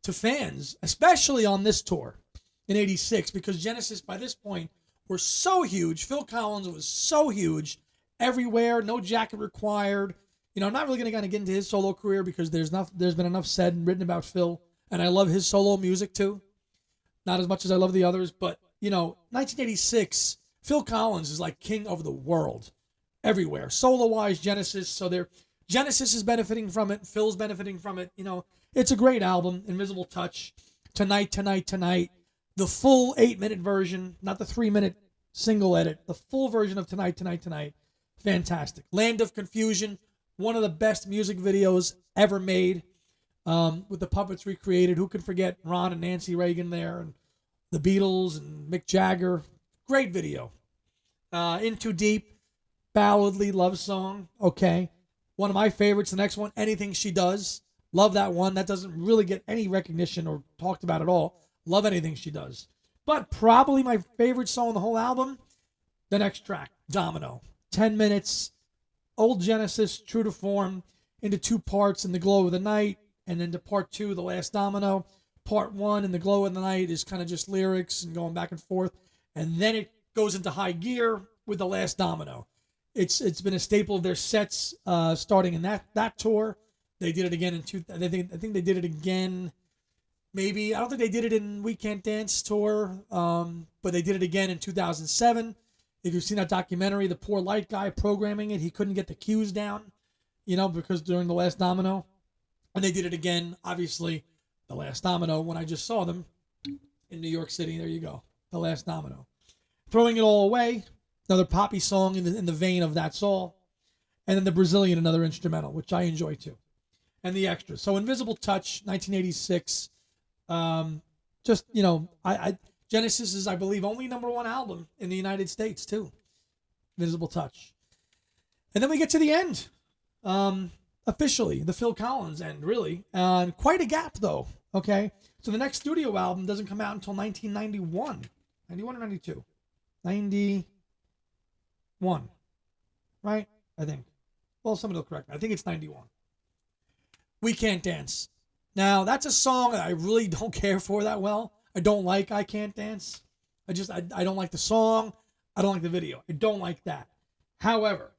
to fans, especially on this tour in '86, because Genesis by this point were so huge. Phil Collins was so huge everywhere, no jacket required. I'm not really going to kind of get into his solo career because there's been enough said and written about Phil, and I love his solo music too. Not as much as I love the others, but 1986, Phil Collins is like king of the world everywhere. Solo-wise, Genesis, Genesis is benefiting from it. Phil's benefiting from it. It's a great album. Invisible Touch, Tonight. The full 8-minute version, not the 3-minute single edit. The full version of Tonight. Fantastic. Land of Confusion, one of the best music videos ever made, with the puppets recreated. Who could forget Ron and Nancy Reagan there, and the Beatles and Mick Jagger. Great video. In Too Deep, balladly love song. Okay. One of my favorites, the next one, Anything She Does. Love that one. That doesn't really get any recognition or talked about at all. Love Anything She Does. But probably my favorite song on the whole album, the next track, Domino. 10 minutes, old Genesis, true to form, into 2 parts in the glow of the night, and then to part 2, the last Domino. Part 1 in the glow of the night is kind of just lyrics and going back and forth, and then it goes into high gear with the last Domino. It's been a staple of their sets starting in that tour. They did it again in I think they did it again. Maybe I don't think they did it in We Can't Dance tour, but they did it again in 2007. If you've seen that documentary, the poor light guy programming it, he couldn't get the cues down, because during the last Domino, and they did it again. Obviously, the last Domino when I just saw them in New York City. There you go, the last Domino. Throwing It All Away, another poppy song in the vein of That's All, and then the Brazilian, another instrumental, which I enjoy too, and the extras. So Invisible Touch, 1986. Genesis is, I believe, only #1 album in the United States too. Invisible Touch, and then we get to the end. Officially, the Phil Collins end, really, and quite a gap though. Okay, so the next studio album doesn't come out until 1991, 91 or 92, 91, right? I think. Well, somebody will correct me. I think it's 91. We Can't Dance. Now, that's a song that I really don't care for that well. I don't like I Can't Dance. I don't like the song. I don't like the video. I don't like that. However,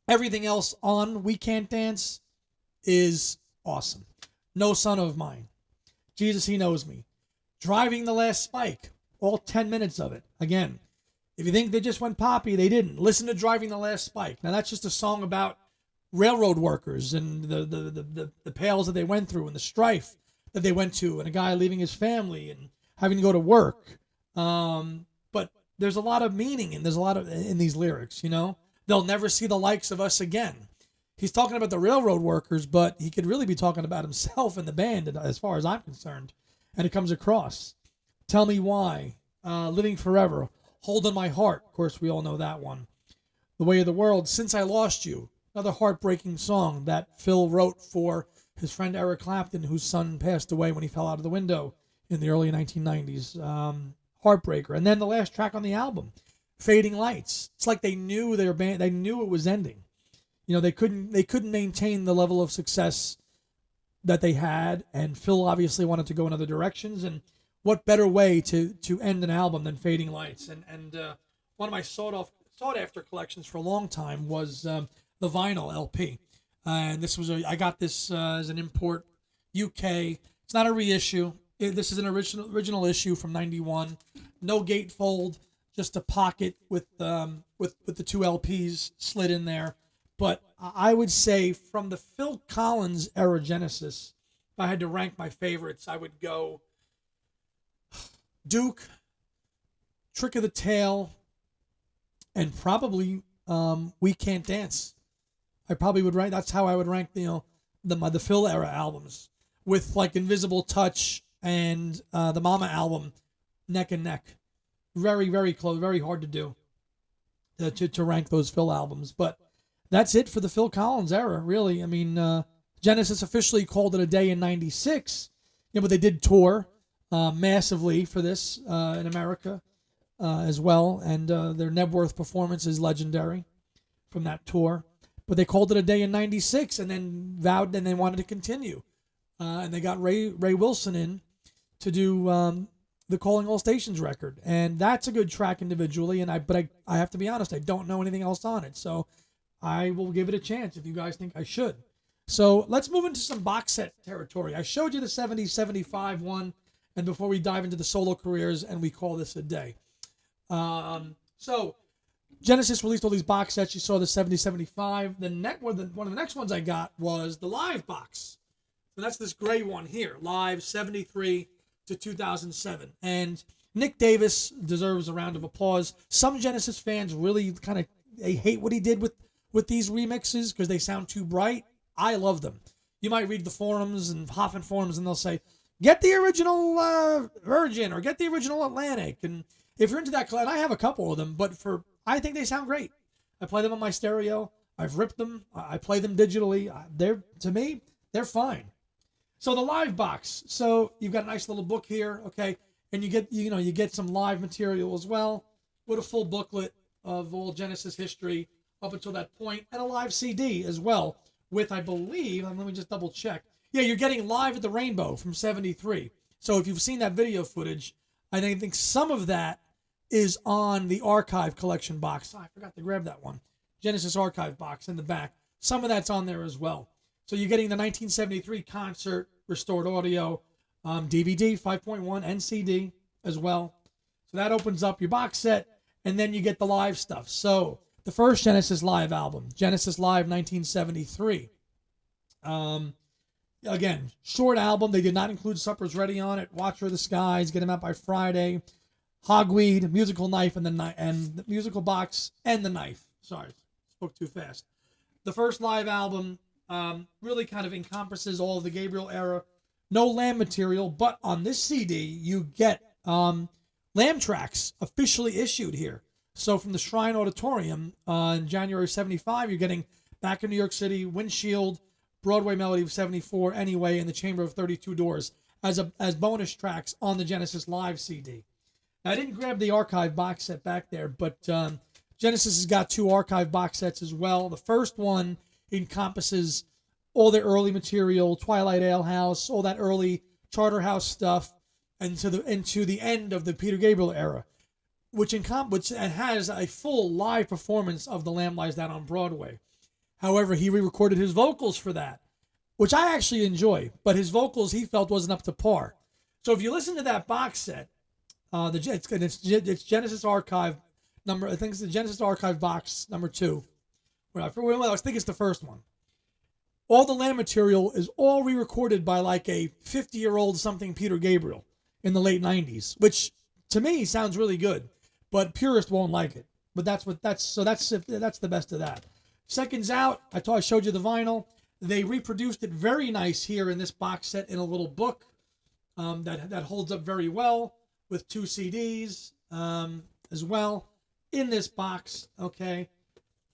everything else on We Can't Dance is awesome. No Son of Mine. Jesus, He Knows Me. Driving the Last Spike. All 10 minutes of it. Again, if you think they just went poppy, they didn't. Listen to Driving the Last Spike. Now, that's just a song about railroad workers and the pails that they went through and the strife that they went to, and a guy leaving his family and having to go to work. But there's a lot of meaning and there's a lot of in these lyrics, They'll never see the likes of us again. He's talking about the railroad workers, but he could really be talking about himself and the band as far as I'm concerned. And it comes across. Tell Me Why. Living Forever. Hold on My Heart. Of course, we all know that one. The Way of the World. Since I Lost You. Another heartbreaking song that Phil wrote for his friend Eric Clapton, whose son passed away when he fell out of the window in the early 1990s. Heartbreaker. And then the last track on the album, Fading Lights. It's like they knew their band, they knew it was ending. they couldn't maintain the level of success that they had, and Phil obviously wanted to go in other directions. And what better way to end an album than Fading Lights? And one of my sought after collections for a long time was the vinyl LP, and I got this as an import UK. It's not a reissue. This is an original issue from '91. No gatefold, just a pocket with the two LPs slid in there. But I would say from the Phil Collins era Genesis, if I had to rank my favorites, I would go Duke, Trick of the Tail, and probably We Can't Dance. I probably would rank. That's how I would rank the Phil era albums, with like Invisible Touch and the Mama album neck and neck. Very, very close. Very hard to do to rank those Phil albums, but that's it for the Phil Collins era, really. I mean, Genesis officially called it a day in '96, but they did tour massively for this in America as well, and their Nebworth performance is legendary from that tour. But they called it a day in '96, and then vowed, and they wanted to continue, and they got Ray Wilson in to do the Calling All Stations record, and that's a good track individually. But I have to be honest, I don't know anything else on it, so I will give it a chance if you guys think I should. So let's move into some box set territory. I showed you the 70-75 one, and before we dive into the solo careers, and we call this a day. So Genesis released all these box sets. You saw the 70-75. One of the next ones I got was the live box. So that's this gray one here, live 73 to 2007. And Nick Davis deserves a round of applause. Some Genesis fans really they hate what he did with these remixes because they sound too bright. I love them. You might read the forums and Hoffman forums, and they'll say, get the original Virgin or get the original Atlantic. And if you're into that, and I have a couple of them, but I think they sound great. I play them on my stereo. I've ripped them. I play them digitally. To me, they're fine. So the live box. So you've got a nice little book here, okay, and you get some live material as well, with a full booklet of all Genesis history up until that point, and a live CD as well, with, I believe, let me just double check. Yeah, you're getting Live at the Rainbow from '73. So if you've seen that video footage, I think some of that is on the archive collection box. I forgot to grab that one. Genesis archive box in the back. Some of that's on there as well. So you're getting the 1973 concert, restored audio, DVD 5.1, and CD as well. So that opens up your box set, and then you get the live stuff. So the first Genesis live album, Genesis Live 1973. Again, short album. They did not include Supper's Ready on it. Watcher of the Skies, Get 'Em Out by Friday, Hogweed, Musical Knife, and the Musical Box, and the Knife. Sorry, spoke too fast. The first live album really kind of encompasses all of the Gabriel era. No Lamb material, but on this CD, you get Lamb tracks officially issued here. So from the Shrine Auditorium in January '75, you're getting Back in New York City, Windshield, Broadway Melody of '74, Anyway, and the Chamber of 32 Doors as bonus tracks on the Genesis Live CD. Now, I didn't grab the archive box set back there, but Genesis has got two archive box sets as well. The first one encompasses all their early material, Twilight Ale House, all that early Charterhouse stuff, and into the end of the Peter Gabriel era, which has a full live performance of The Lamb Lies Down on Broadway. However, he re-recorded his vocals for that, which I actually enjoy, but his vocals he felt wasn't up to par. So if you listen to that box set, it's Genesis Archive number. I think it's the Genesis Archive box number 2. I think it's the first one. All the Lamb material is all re-recorded by like a 50-year-old something Peter Gabriel in the late '90s, which to me sounds really good, but purists won't like it. But that's the best of that. Seconds Out, I showed you the vinyl. They reproduced it very nice here in this box set in a little book that holds up very well with 2 CDs as well in this box. Okay,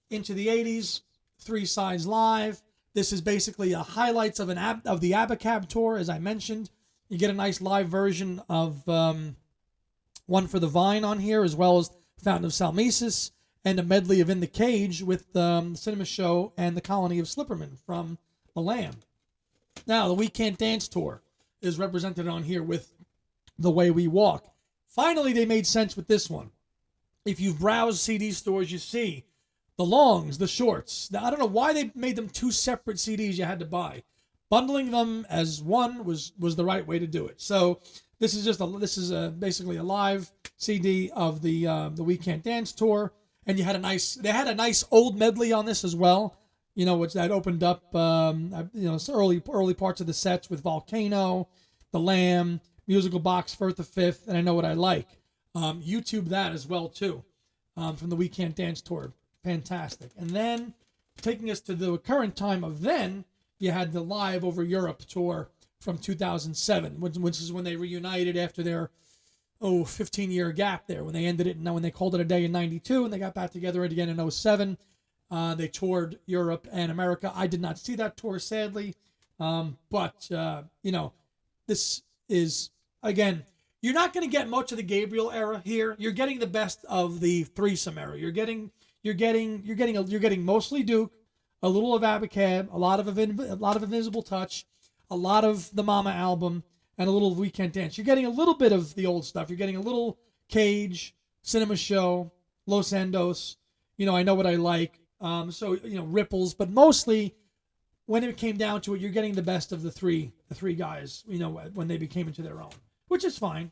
Into the '80s, 3 sides live. This is basically a highlights of the Abacab tour, as I mentioned. You get a nice live version of One for the Vine on here, as well as Fountain of Salmesis. and a medley of In the Cage with the Cinema Show and the Colony of Slipperman from The Lamb. Now, the We Can't Dance Tour is represented on here with The Way We Walk. Finally, they made sense with this one. If you've browsed CD stores, you see the longs, the shorts. Now, I don't know why they made them two separate CDs you had to buy. Bundling them as one was the right way to do it. So this is basically a live CD of the We Can't Dance Tour, and they had a nice old medley on this as well. Which that opened up early parts of the sets with Volcano, The Lamb, Musical Box, Firth the Fifth, and I Know What I Like. YouTube that as well too, from the We Can't Dance Tour. Fantastic. And then taking us to the current time of then, you had the Live Over Europe tour from 2007, which is when they reunited after their 15-year gap there, when they ended it, when they called it a day in 92, and they got back together again in 07. They toured Europe and America. I did not see that tour, sadly. But this is, again, you're not going to get much of the Gabriel era here. You're getting the best of the threesome era. You're getting mostly Duke, a little of Abacab, a lot of Invisible Touch, a lot of the Mama album, and a little of We Can't Dance. You're getting a little bit of the old stuff. You're getting a little Cage, Cinema Show, Los Endos, I Know What I Like. Ripples, but mostly when it came down to it, you're getting the best of the three guys, when they became into their own, which is fine.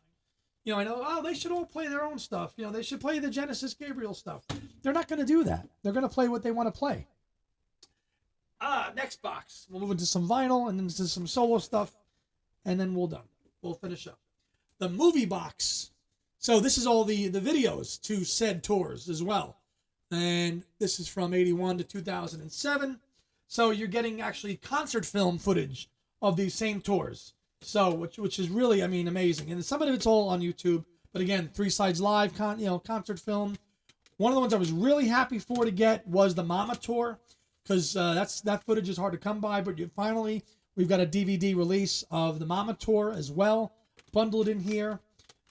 I know, they should all play their own stuff. They should play the Genesis Gabriel stuff. They're not going to do that. They're going to play what they want to play. Next box. We'll move into some vinyl and then into some solo stuff, and then we'll finish up. The movie box. So this is all the videos to said tours as well. And this is from 81 to 2007. So you're getting actually concert film footage of these same tours. So, which is really, amazing. And some of it's all on YouTube. But again, 3 Sides Live, concert film. One of the ones I was really happy to get was the Mama tour, because that footage is hard to come by. But we've got a DVD release of the Mama tour as well, bundled in here.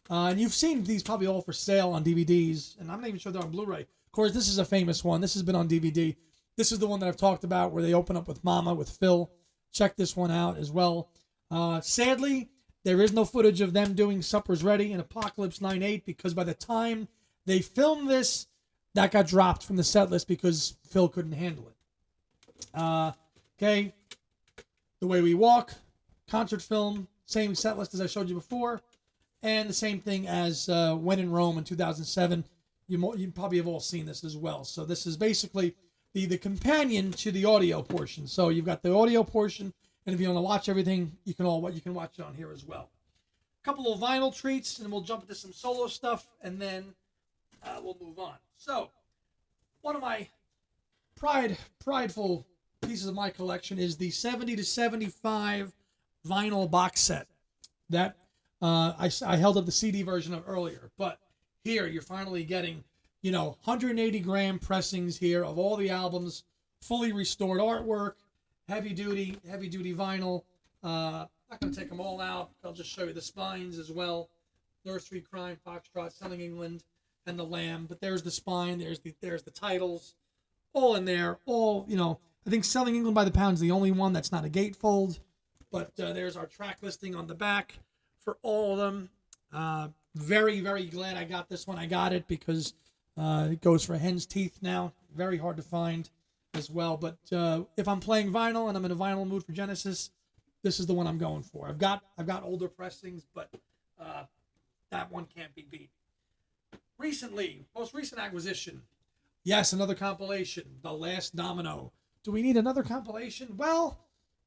And you've seen these probably all for sale on DVDs, and I'm not even sure they're on Blu-ray. Of course, this is a famous one. This has been on DVD. This is the one that I've talked about where they open up with Mama, with Phil. Check this one out as well. Sadly, there is no footage of them doing Supper's Ready and Apocalypse 9/8, because by the time they filmed this, that got dropped from the set list because Phil couldn't handle it. Okay. The Way We Walk, concert film, same set list as I showed you before, and the same thing as When in Rome in 2007. You probably have all seen this as well. So this is basically the companion to the audio portion. So you've got the audio portion, and if you want to watch everything, you can watch it on here as well. A couple of vinyl treats, and we'll jump into some solo stuff, and then we'll move on. So one of my prideful pieces of my collection is the 70 to 75 vinyl box set that I held up the CD version of earlier, but here you're finally getting 180 gram pressings here of all the albums, fully restored artwork, heavy duty vinyl. Not going to take them all out. I'll just show you the spines as well. Nursery Cryme, Foxtrot, Selling England, and The Lamb. But there's the spine. There's the titles, all in there. All I think Selling England by the Pound is the only one that's not a gatefold. But there's our track listing on the back for all of them. Very, very glad I got this one. I got it because it goes for hen's teeth now. Very hard to find as well. But if I'm playing vinyl and I'm in a vinyl mood for Genesis, this is the one I'm going for. I've got older pressings, but that one can't be beat. Most recent acquisition. Yes, another compilation. The Last Domino. Do we need another compilation? Well,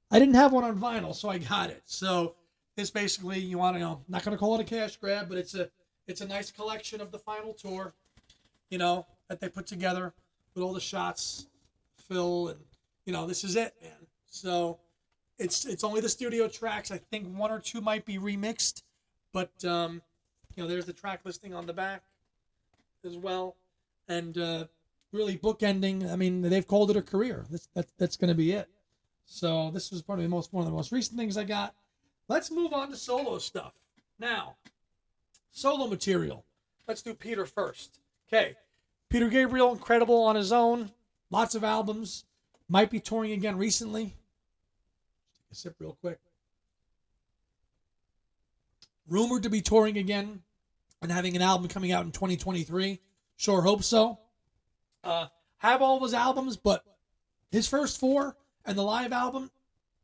I didn't have one on vinyl, so I got it. So this basically, you want to not going to call it a cash grab, but it's a nice collection of the final tour, that they put together with all the shots, Phil, and this is it, man. So it's only the studio tracks. I think 1 or 2 might be remixed, but there's the track listing on the back as well, and really bookending. They've called it a career. That's going to be it. So this was probably one of the most recent things I got. Let's move on to solo stuff. Now, solo material. Let's do Peter first. Okay. Peter Gabriel, incredible on his own. Lots of albums. Might be touring again recently. Take a sip real quick. Rumored to be touring again and having an album coming out in 2023. Sure hope so. Have all of his albums, but his first four and the live album,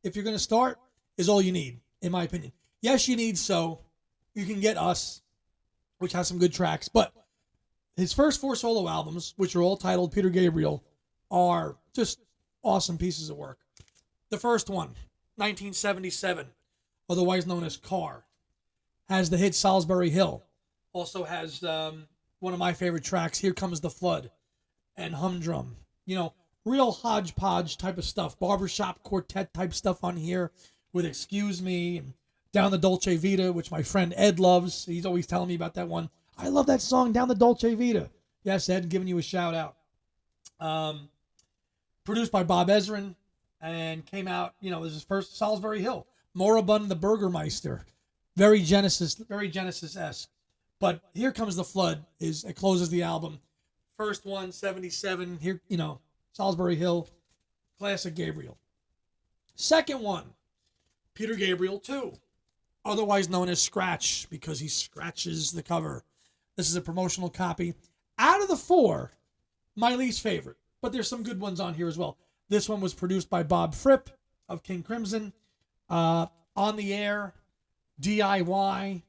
if you're going to start, is all you need, in my opinion. Yes, you need So. You can get Us, which has some good tracks, but his first four solo albums, which are all titled Peter Gabriel, are just awesome pieces of work. The first one, 1977, otherwise known as Car, has the hit Salisbury Hill. Also has one of my favorite tracks, Here Comes the Flood, and Humdrum. You know, real hodgepodge type of stuff. Barbershop quartet type stuff on here with Excuse Me and Down the Dolce Vita, which my friend Ed loves. He's always telling me about that one. I love that song, Down the Dolce Vita. Yes, Ed, giving you a shout out. Produced by Bob Ezrin and came out, you know, it was his first Salisbury Hill. Moribund the Burgermeister. Very Genesis-esque. But Here Comes the Flood it closes the album. First one, 77, here, you know, Salisbury Hill, classic Gabriel. Second one, Peter Gabriel 2, otherwise known as Scratch, because he scratches the cover. This is a promotional copy. Out of the four, my least favorite, but there's some good ones on here as well. This one was produced by Bob Fripp of King Crimson. On the Air, DIY,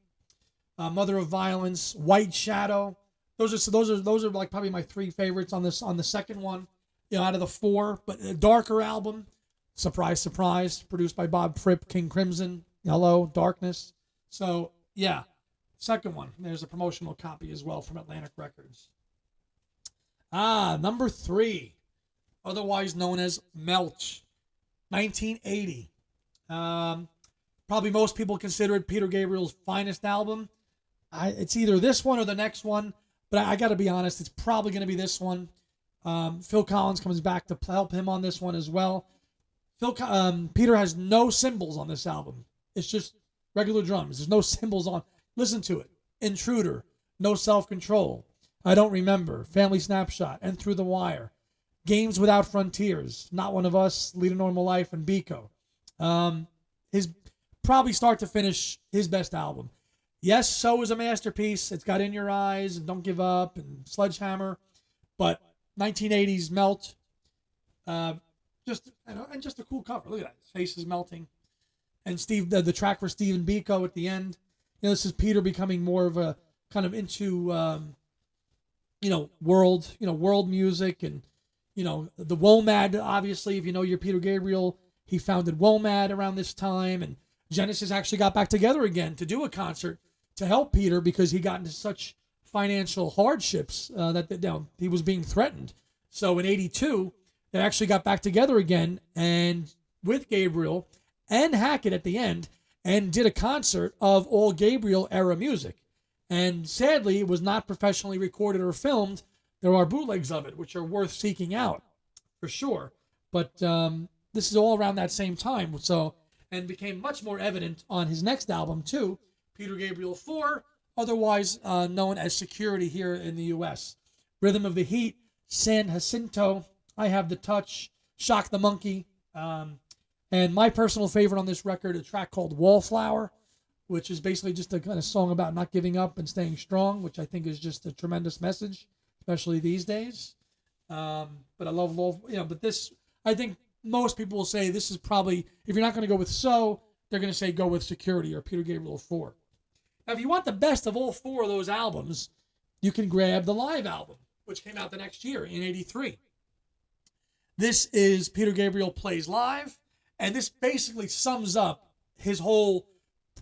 Mother of Violence, White Shadow. Those are like probably my three favorites on the second one, you know, out of the four. But a darker album, surprise, surprise, produced by Bob Fripp, King Crimson, Yellow, Darkness. So yeah, second one. There's a promotional copy as well from Atlantic Records. Number 3, otherwise known as Melt, 1980. Probably most people consider it Peter Gabriel's finest album. It's either this one or the next one, but I got to be honest, it's probably going to be this one. Phil Collins comes back to help him on this one as well. Peter has no cymbals on this album. It's just regular drums. There's no cymbals on. Listen to it. Intruder, No Self-Control, I Don't Remember, Family Snapshot, and Through the Wire. Games Without Frontiers, Not One of Us, Lead a Normal Life, and Biko. His probably start to finish his best album. Yes, So is a masterpiece. It's got In Your Eyes and Don't Give Up and Sledgehammer, but 1980s Melt, just a cool cover. Look at that, his face is melting, and the track for Steve and Biko at the end. You know, this is Peter becoming more of a kind of into world music, and you know the WOMAD. Obviously, if you know your Peter Gabriel, he founded WOMAD around this time, and Genesis actually got back together again to do a concert to help Peter because he got into such financial hardships that he was being threatened. So in '82, they actually got back together again, and with Gabriel and Hackett at the end, and did a concert of all Gabriel era music. And sadly, it was not professionally recorded or filmed. There are bootlegs of it, which are worth seeking out for sure. But this is all around that same time. So, and became much more evident on his next album too, Peter Gabriel 4, otherwise known as Security here in the U.S. Rhythm of the Heat, San Jacinto, I Have the Touch, Shock the Monkey, and my personal favorite on this record, a track called Wallflower, which is basically just a kind of song about not giving up and staying strong, which I think is just a tremendous message, especially these days. But I love, but this, I think most people will say this is probably, if you're not going to go with So, they're going to say go with Security or Peter Gabriel 4. Now, if you want the best of all four of those albums, you can grab the live album, which came out the next year in '83. This is Peter Gabriel Plays Live, and this basically sums up his whole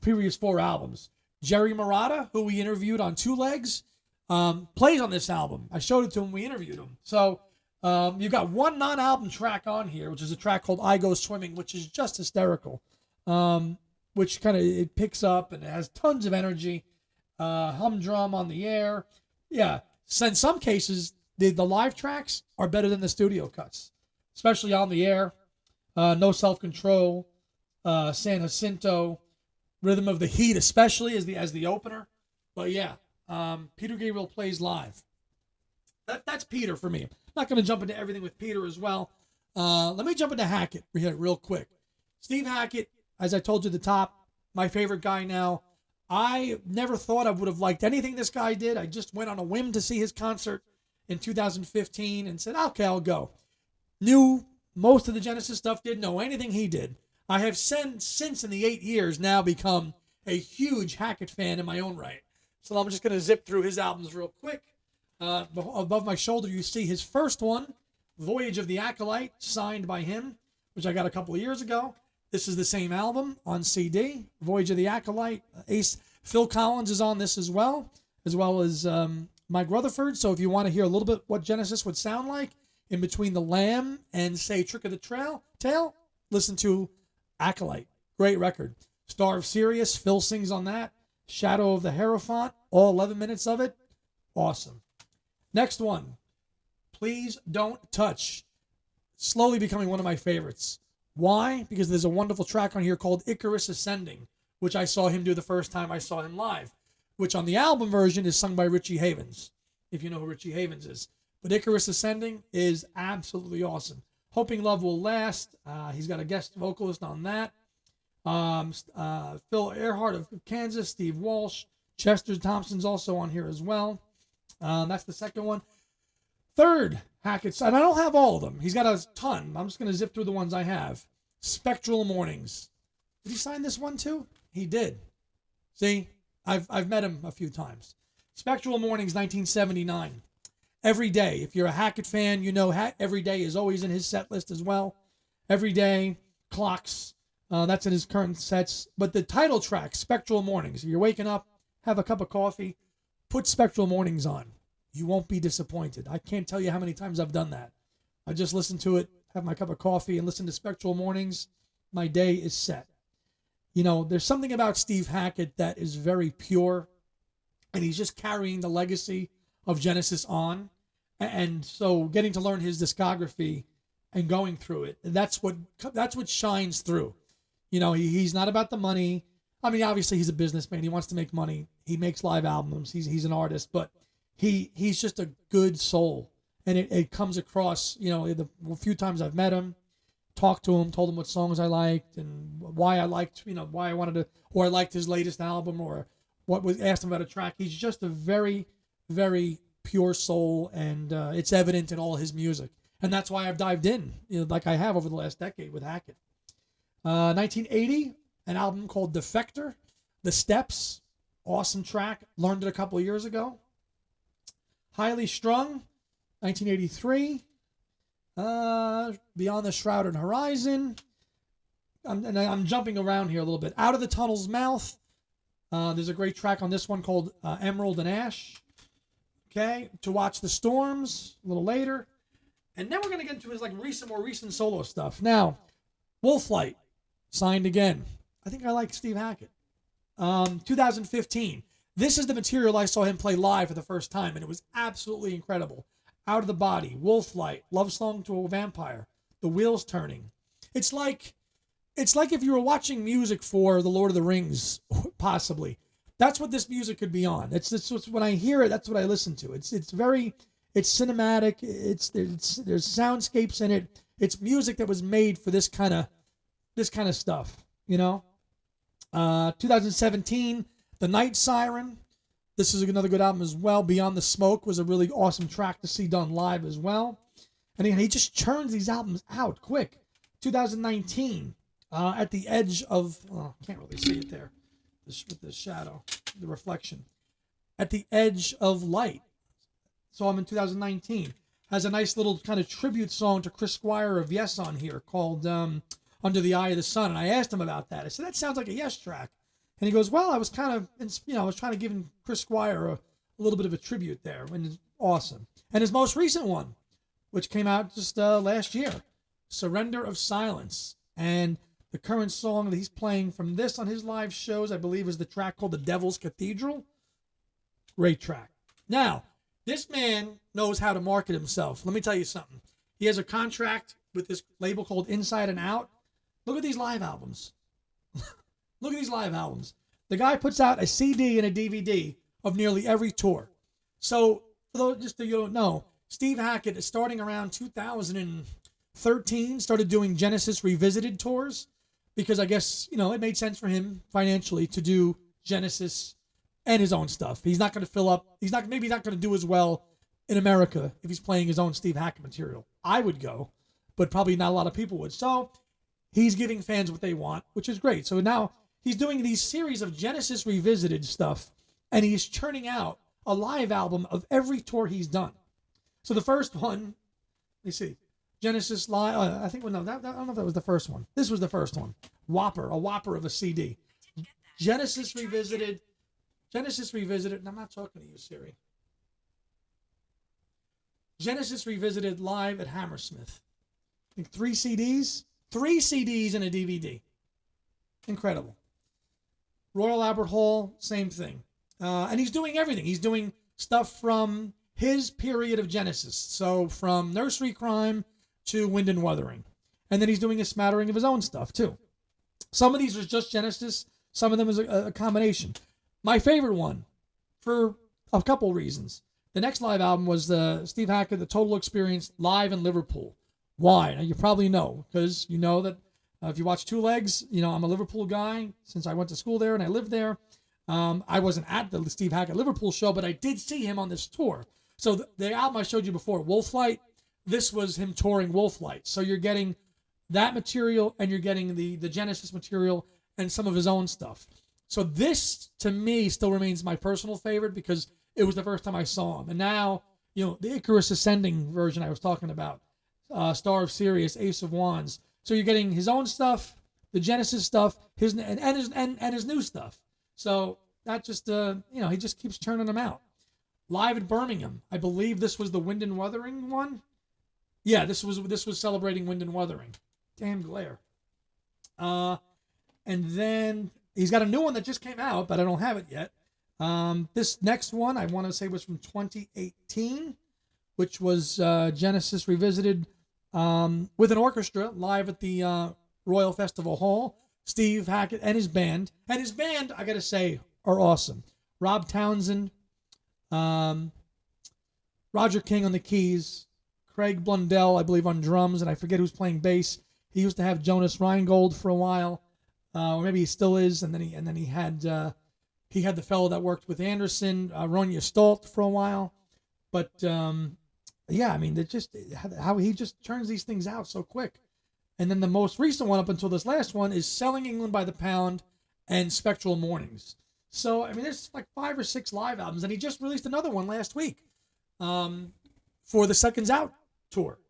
previous four albums. Jerry Marotta, who we interviewed on Two Legs, plays on this album. I showed it to him when we interviewed him. So you've got one non-album track on here, which is a track called I Go Swimming, which is just hysterical, which kind of, it picks up and it has tons of energy. Humdrum on the Air. Yeah, so in some cases, the live tracks are better than the studio cuts, especially On the Air, No Self-Control, San Jacinto, Rhythm of the Heat, especially as the opener. But yeah, Peter Gabriel Plays Live. That's Peter for me. I'm not going to jump into everything with Peter as well. Let me jump into Hackett here real quick. Steve Hackett, as I told you at the top, my favorite guy now. I never thought I would have liked anything this guy did. I just went on a whim to see his concert in 2015 and said, okay, I'll go. Knew most of the Genesis stuff, didn't know anything he did. I have since in the 8 years now become a huge Hackett fan in my own right. So I'm just going to zip through his albums real quick. Above my shoulder, you see his first one, Voyage of the Acolyte, signed by him, which I got a couple of years ago. This is the same album on CD, Voyage of the Acolyte. Ace Phil Collins is on this as well as Mike Rutherford. So if you want to hear a little bit what Genesis would sound like in between The Lamb and, say, Trick of the Tail, listen to Acolyte. Great record. Star of Sirius, Phil sings on that. Shadow of the Hierophant, all 11 minutes of it. Awesome. Next one, Please Don't Touch. Slowly becoming one of my favorites. Why? Because there's a wonderful track on here called Icarus Ascending, which I saw him do the first time I saw him live, which on the album version is sung by Richie Havens, if you know who Richie Havens is. But Icarus Ascending is absolutely awesome. Hoping Love Will Last. He's got a guest vocalist on that. Phil Earhart of Kansas, Steve Walsh, Chester Thompson's also on here as well. That's the second one. Third, Hackett, and I don't have all of them. He's got a ton. I'm just going to zip through the ones I have. Spectral Mornings. Did he sign this one too? He did. See, I've met him a few times. Spectral Mornings, 1979. Every Day. If you're a Hackett fan, you know Every Day is always in his set list as well. Every Day, Clocks. That's in his current sets. But the title track, Spectral Mornings. If you're waking up, have a cup of coffee, put Spectral Mornings on. You won't be disappointed. I can't tell you how many times I've done that. I just listen to it, have my cup of coffee, and listen to Spectral Mornings. My day is set. You know, there's something about Steve Hackett that is very pure, and he's just carrying the legacy of Genesis on. And so getting to learn his discography and going through it, that's what shines through. You know, he's not about the money. I mean, obviously he's a businessman. He wants to make money. He makes live albums. He's an artist, but he's just a good soul. And it comes across, you know, the few times I've met him, talked to him, told him what songs I liked and why I liked, you know, why I wanted to, or I liked his latest album or asked him about a track. He's just a very, very pure soul, and it's evident in all his music. And that's why I've dived in, you know, like I have over the last decade with Hackett. 1980, an album called Defector, The Steps, awesome track, learned it a couple of years ago. Highly Strung, 1983, Beyond the Shrouded Horizon. I'm jumping around here a little bit. Out of the Tunnel's Mouth, there's a great track on this one called Emerald and Ash. Okay, To Watch the Storms, a little later. And then we're going to get into his more recent solo stuff. Now, Wolflight, signed again. I think I like Steve Hackett. 2015. This is the material I saw him play live for the first time, and it was absolutely incredible. Out of the Body, Wolflight, Love Song to a Vampire, The Wheels Turning. It's like if you were watching music for The Lord of the Rings, possibly. That's what this music could be on. It's when I hear it, that's what I listen to. It's cinematic. There's soundscapes in it. It's music that was made for this kind of stuff, you know. 2017, The Night Siren. This is another good album as well. Beyond the Smoke was a really awesome track to see done live as well. And he just churns these albums out quick. 2019, At the Edge of, can't really see it there, with the shadow, the reflection. At the Edge of Light. So I'm in 2019. Has a nice little kind of tribute song to Chris Squire of Yes on here called Under the Eye of the Sun. And I asked him about that. I said, that sounds like a Yes track. And he goes, well, I was kind of, I was trying to give Chris Squire a little bit of a tribute there. And it's awesome. And his most recent one, which came out just last year, Surrender of Silence. And the current song that he's playing from this on his live shows, I believe, is the track called The Devil's Cathedral. Great track. Now, this man knows how to market himself. Let me tell you something. He has a contract with this label called Inside and Out. Look at these live albums. Look at these live albums. The guy puts out a CD and a DVD of nearly every tour. So, for those just so you don't know, Steve Hackett, starting around 2013, started doing Genesis Revisited tours because I guess, it made sense for him financially to do Genesis and his own stuff. He's not going to fill up. Maybe he's not going to do as well in America if he's playing his own Steve Hackett material. I would go, but probably not a lot of people would. So he's giving fans what they want, which is great. So now he's doing these series of Genesis Revisited stuff, and he's churning out a live album of every tour he's done. So the first one, let me see, Genesis Live. I think, I don't know if that was the first one. This was the first one. A whopper of a CD. Genesis Revisited. And I'm not talking to you, Siri. Genesis Revisited live at Hammersmith. I think 3 CDs and a DVD. Incredible. Royal Albert Hall, same thing. And he's doing everything. He's doing stuff from his period of Genesis. So from Nursery Cryme to Wind and Wuthering. And then he's doing a smattering of his own stuff too. Some of these are just Genesis. Some of them is a combination. My favorite one, for a couple reasons. The next live album was the Steve Hackett, The Total Experience, live in Liverpool. Why? Now, you probably know, because you know that if you watch Two Legs, I'm a Liverpool guy since I went to school there and I lived there. I wasn't at the Steve Hackett Liverpool show, but I did see him on this tour. So the album I showed you before, Wolflight, this was him touring Wolflight. So you're getting that material and you're getting the Genesis material and some of his own stuff. So this, to me, still remains my personal favorite because it was the first time I saw him. And now, the Icarus Ascending version I was talking about, Star of Sirius, Ace of Wands. So you're getting his own stuff, the Genesis stuff, his new stuff. So that just, he just keeps churning them out. Live at Birmingham, I believe this was the Wind and Wuthering one. Yeah, this was celebrating Wind and Wuthering. Damn glare. And then he's got a new one that just came out, but I don't have it yet. This next one I want to say was from 2018, which was Genesis Revisited with an orchestra live at the Royal Festival Hall. Steve Hackett and his band. And his band, I got to say, are awesome. Rob Townsend, Roger King on the keys, Craig Blundell, I believe, on drums, and I forget who's playing bass. He used to have Jonas Reingold for a while, or maybe he still is. And then he had the fellow that worked with Anderson, Ronja Stolt, for a while. But yeah, I mean, how he just turns these things out so quick. And then the most recent one up until this last one is Selling England by the Pound and Spectral Mornings. So, I mean, there's like 5 or 6 live albums, and he just released another one last week for the Seconds Out tour.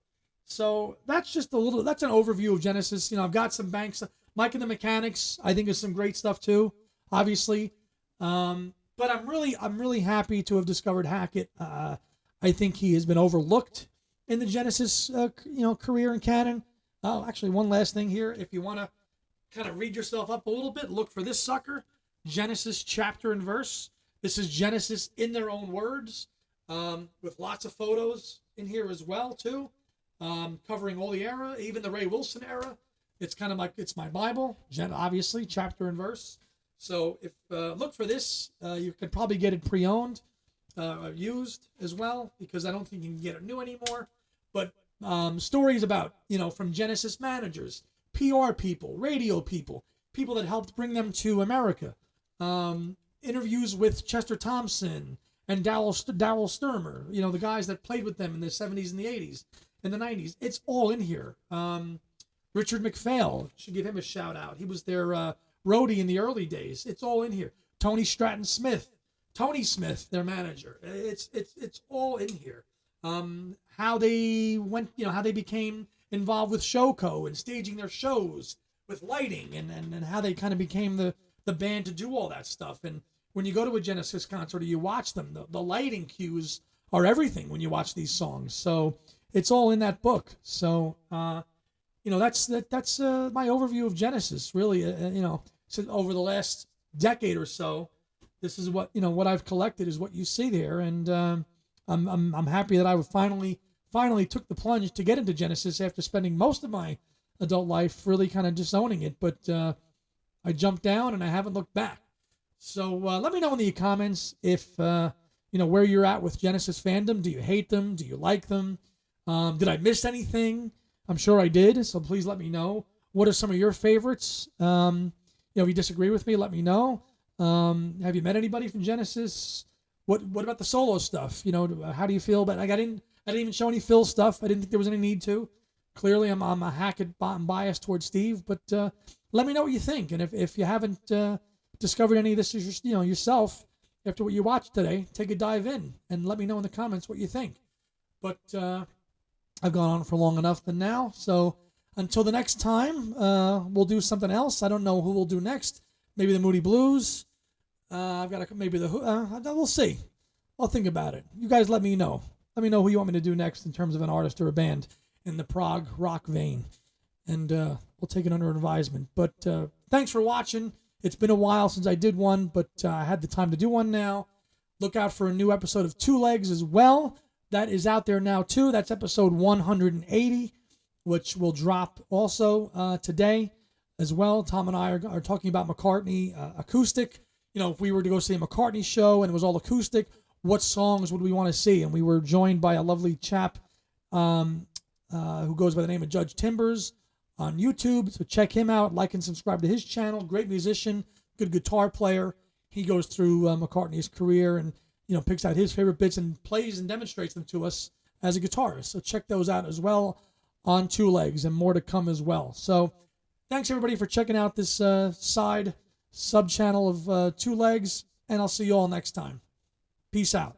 So that's an overview of Genesis. I've got some banks. Mike and the Mechanics, I think, is some great stuff too, obviously. But I'm really happy to have discovered Hackett. I think he has been overlooked in the Genesis, career and canon. Oh, actually, one last thing here. If you want to kind of read yourself up a little bit, look for this sucker, Genesis chapter and verse. This is Genesis in their own words, with lots of photos in here as well, too, covering all the era, even the Ray Wilson era. It's kind of like, it's my Bible, obviously, chapter and verse. So if look for this, you can probably get it pre-owned, used as well, because I don't think you can get it new anymore. But stories about, from Genesis managers, PR people, radio people that helped bring them to America. Interviews with Chester Thompson and Darryl Sturmer, the guys that played with them in the 70s and the 80s and the 90s. It's all in here. Richard McPhail, should give him a shout out. He was their roadie in the early days. It's all in here. Tony Smith, their manager. It's all in here. How they went, how they became involved with Showco and staging their shows with lighting and how they kind of became the band to do all that stuff. And when you go to a Genesis concert or you watch them, the lighting cues are everything when you watch these songs. So it's all in that book. So, that's my overview of Genesis, really, so over the last decade or so. This is what I've collected is what you see there. And I'm happy that I finally took the plunge to get into Genesis after spending most of my adult life really kind of disowning it. But I jumped down and I haven't looked back. So let me know in the comments if where you're at with Genesis fandom. Do you hate them? Do you like them? Did I miss anything? I'm sure I did, so please let me know. What are some of your favorites? If you disagree with me, let me know. Have you met anybody from Genesis? What about the solo stuff? How do you feel about? I didn't even show any Phil stuff. I didn't think there was any need to. Clearly, I'm a Hackett bias towards Steve, but let me know what you think. And if you haven't discovered any of this yourself after what you watched today, take a dive in and let me know in the comments what you think. But I've gone on for long enough than now, so until the next time, we'll do something else. I don't know who we'll do next. Maybe the Moody Blues. I've got maybe we'll see. I'll think about it. You guys let me know. Let me know who you want me to do next in terms of an artist or a band in the prog rock vein, and we'll take it under advisement. But thanks for watching. It's been a while since I did one, but I had the time to do one now. Look out for a new episode of Two Legs as well. That is out there now too. That's episode 180, which will drop also today as well. Tom and I are talking about McCartney acoustic. If we were to go see a McCartney show and it was all acoustic, what songs would we want to see? And we were joined by a lovely chap who goes by the name of Judge Timbers on YouTube. So check him out, like and subscribe to his channel. Great musician, good guitar player. He goes through McCartney's career and picks out his favorite bits and plays and demonstrates them to us as a guitarist. So check those out as well on Two Legs, and more to come as well. So thanks everybody for checking out this side sub channel of Two Legs, and I'll see you all next time. Peace out.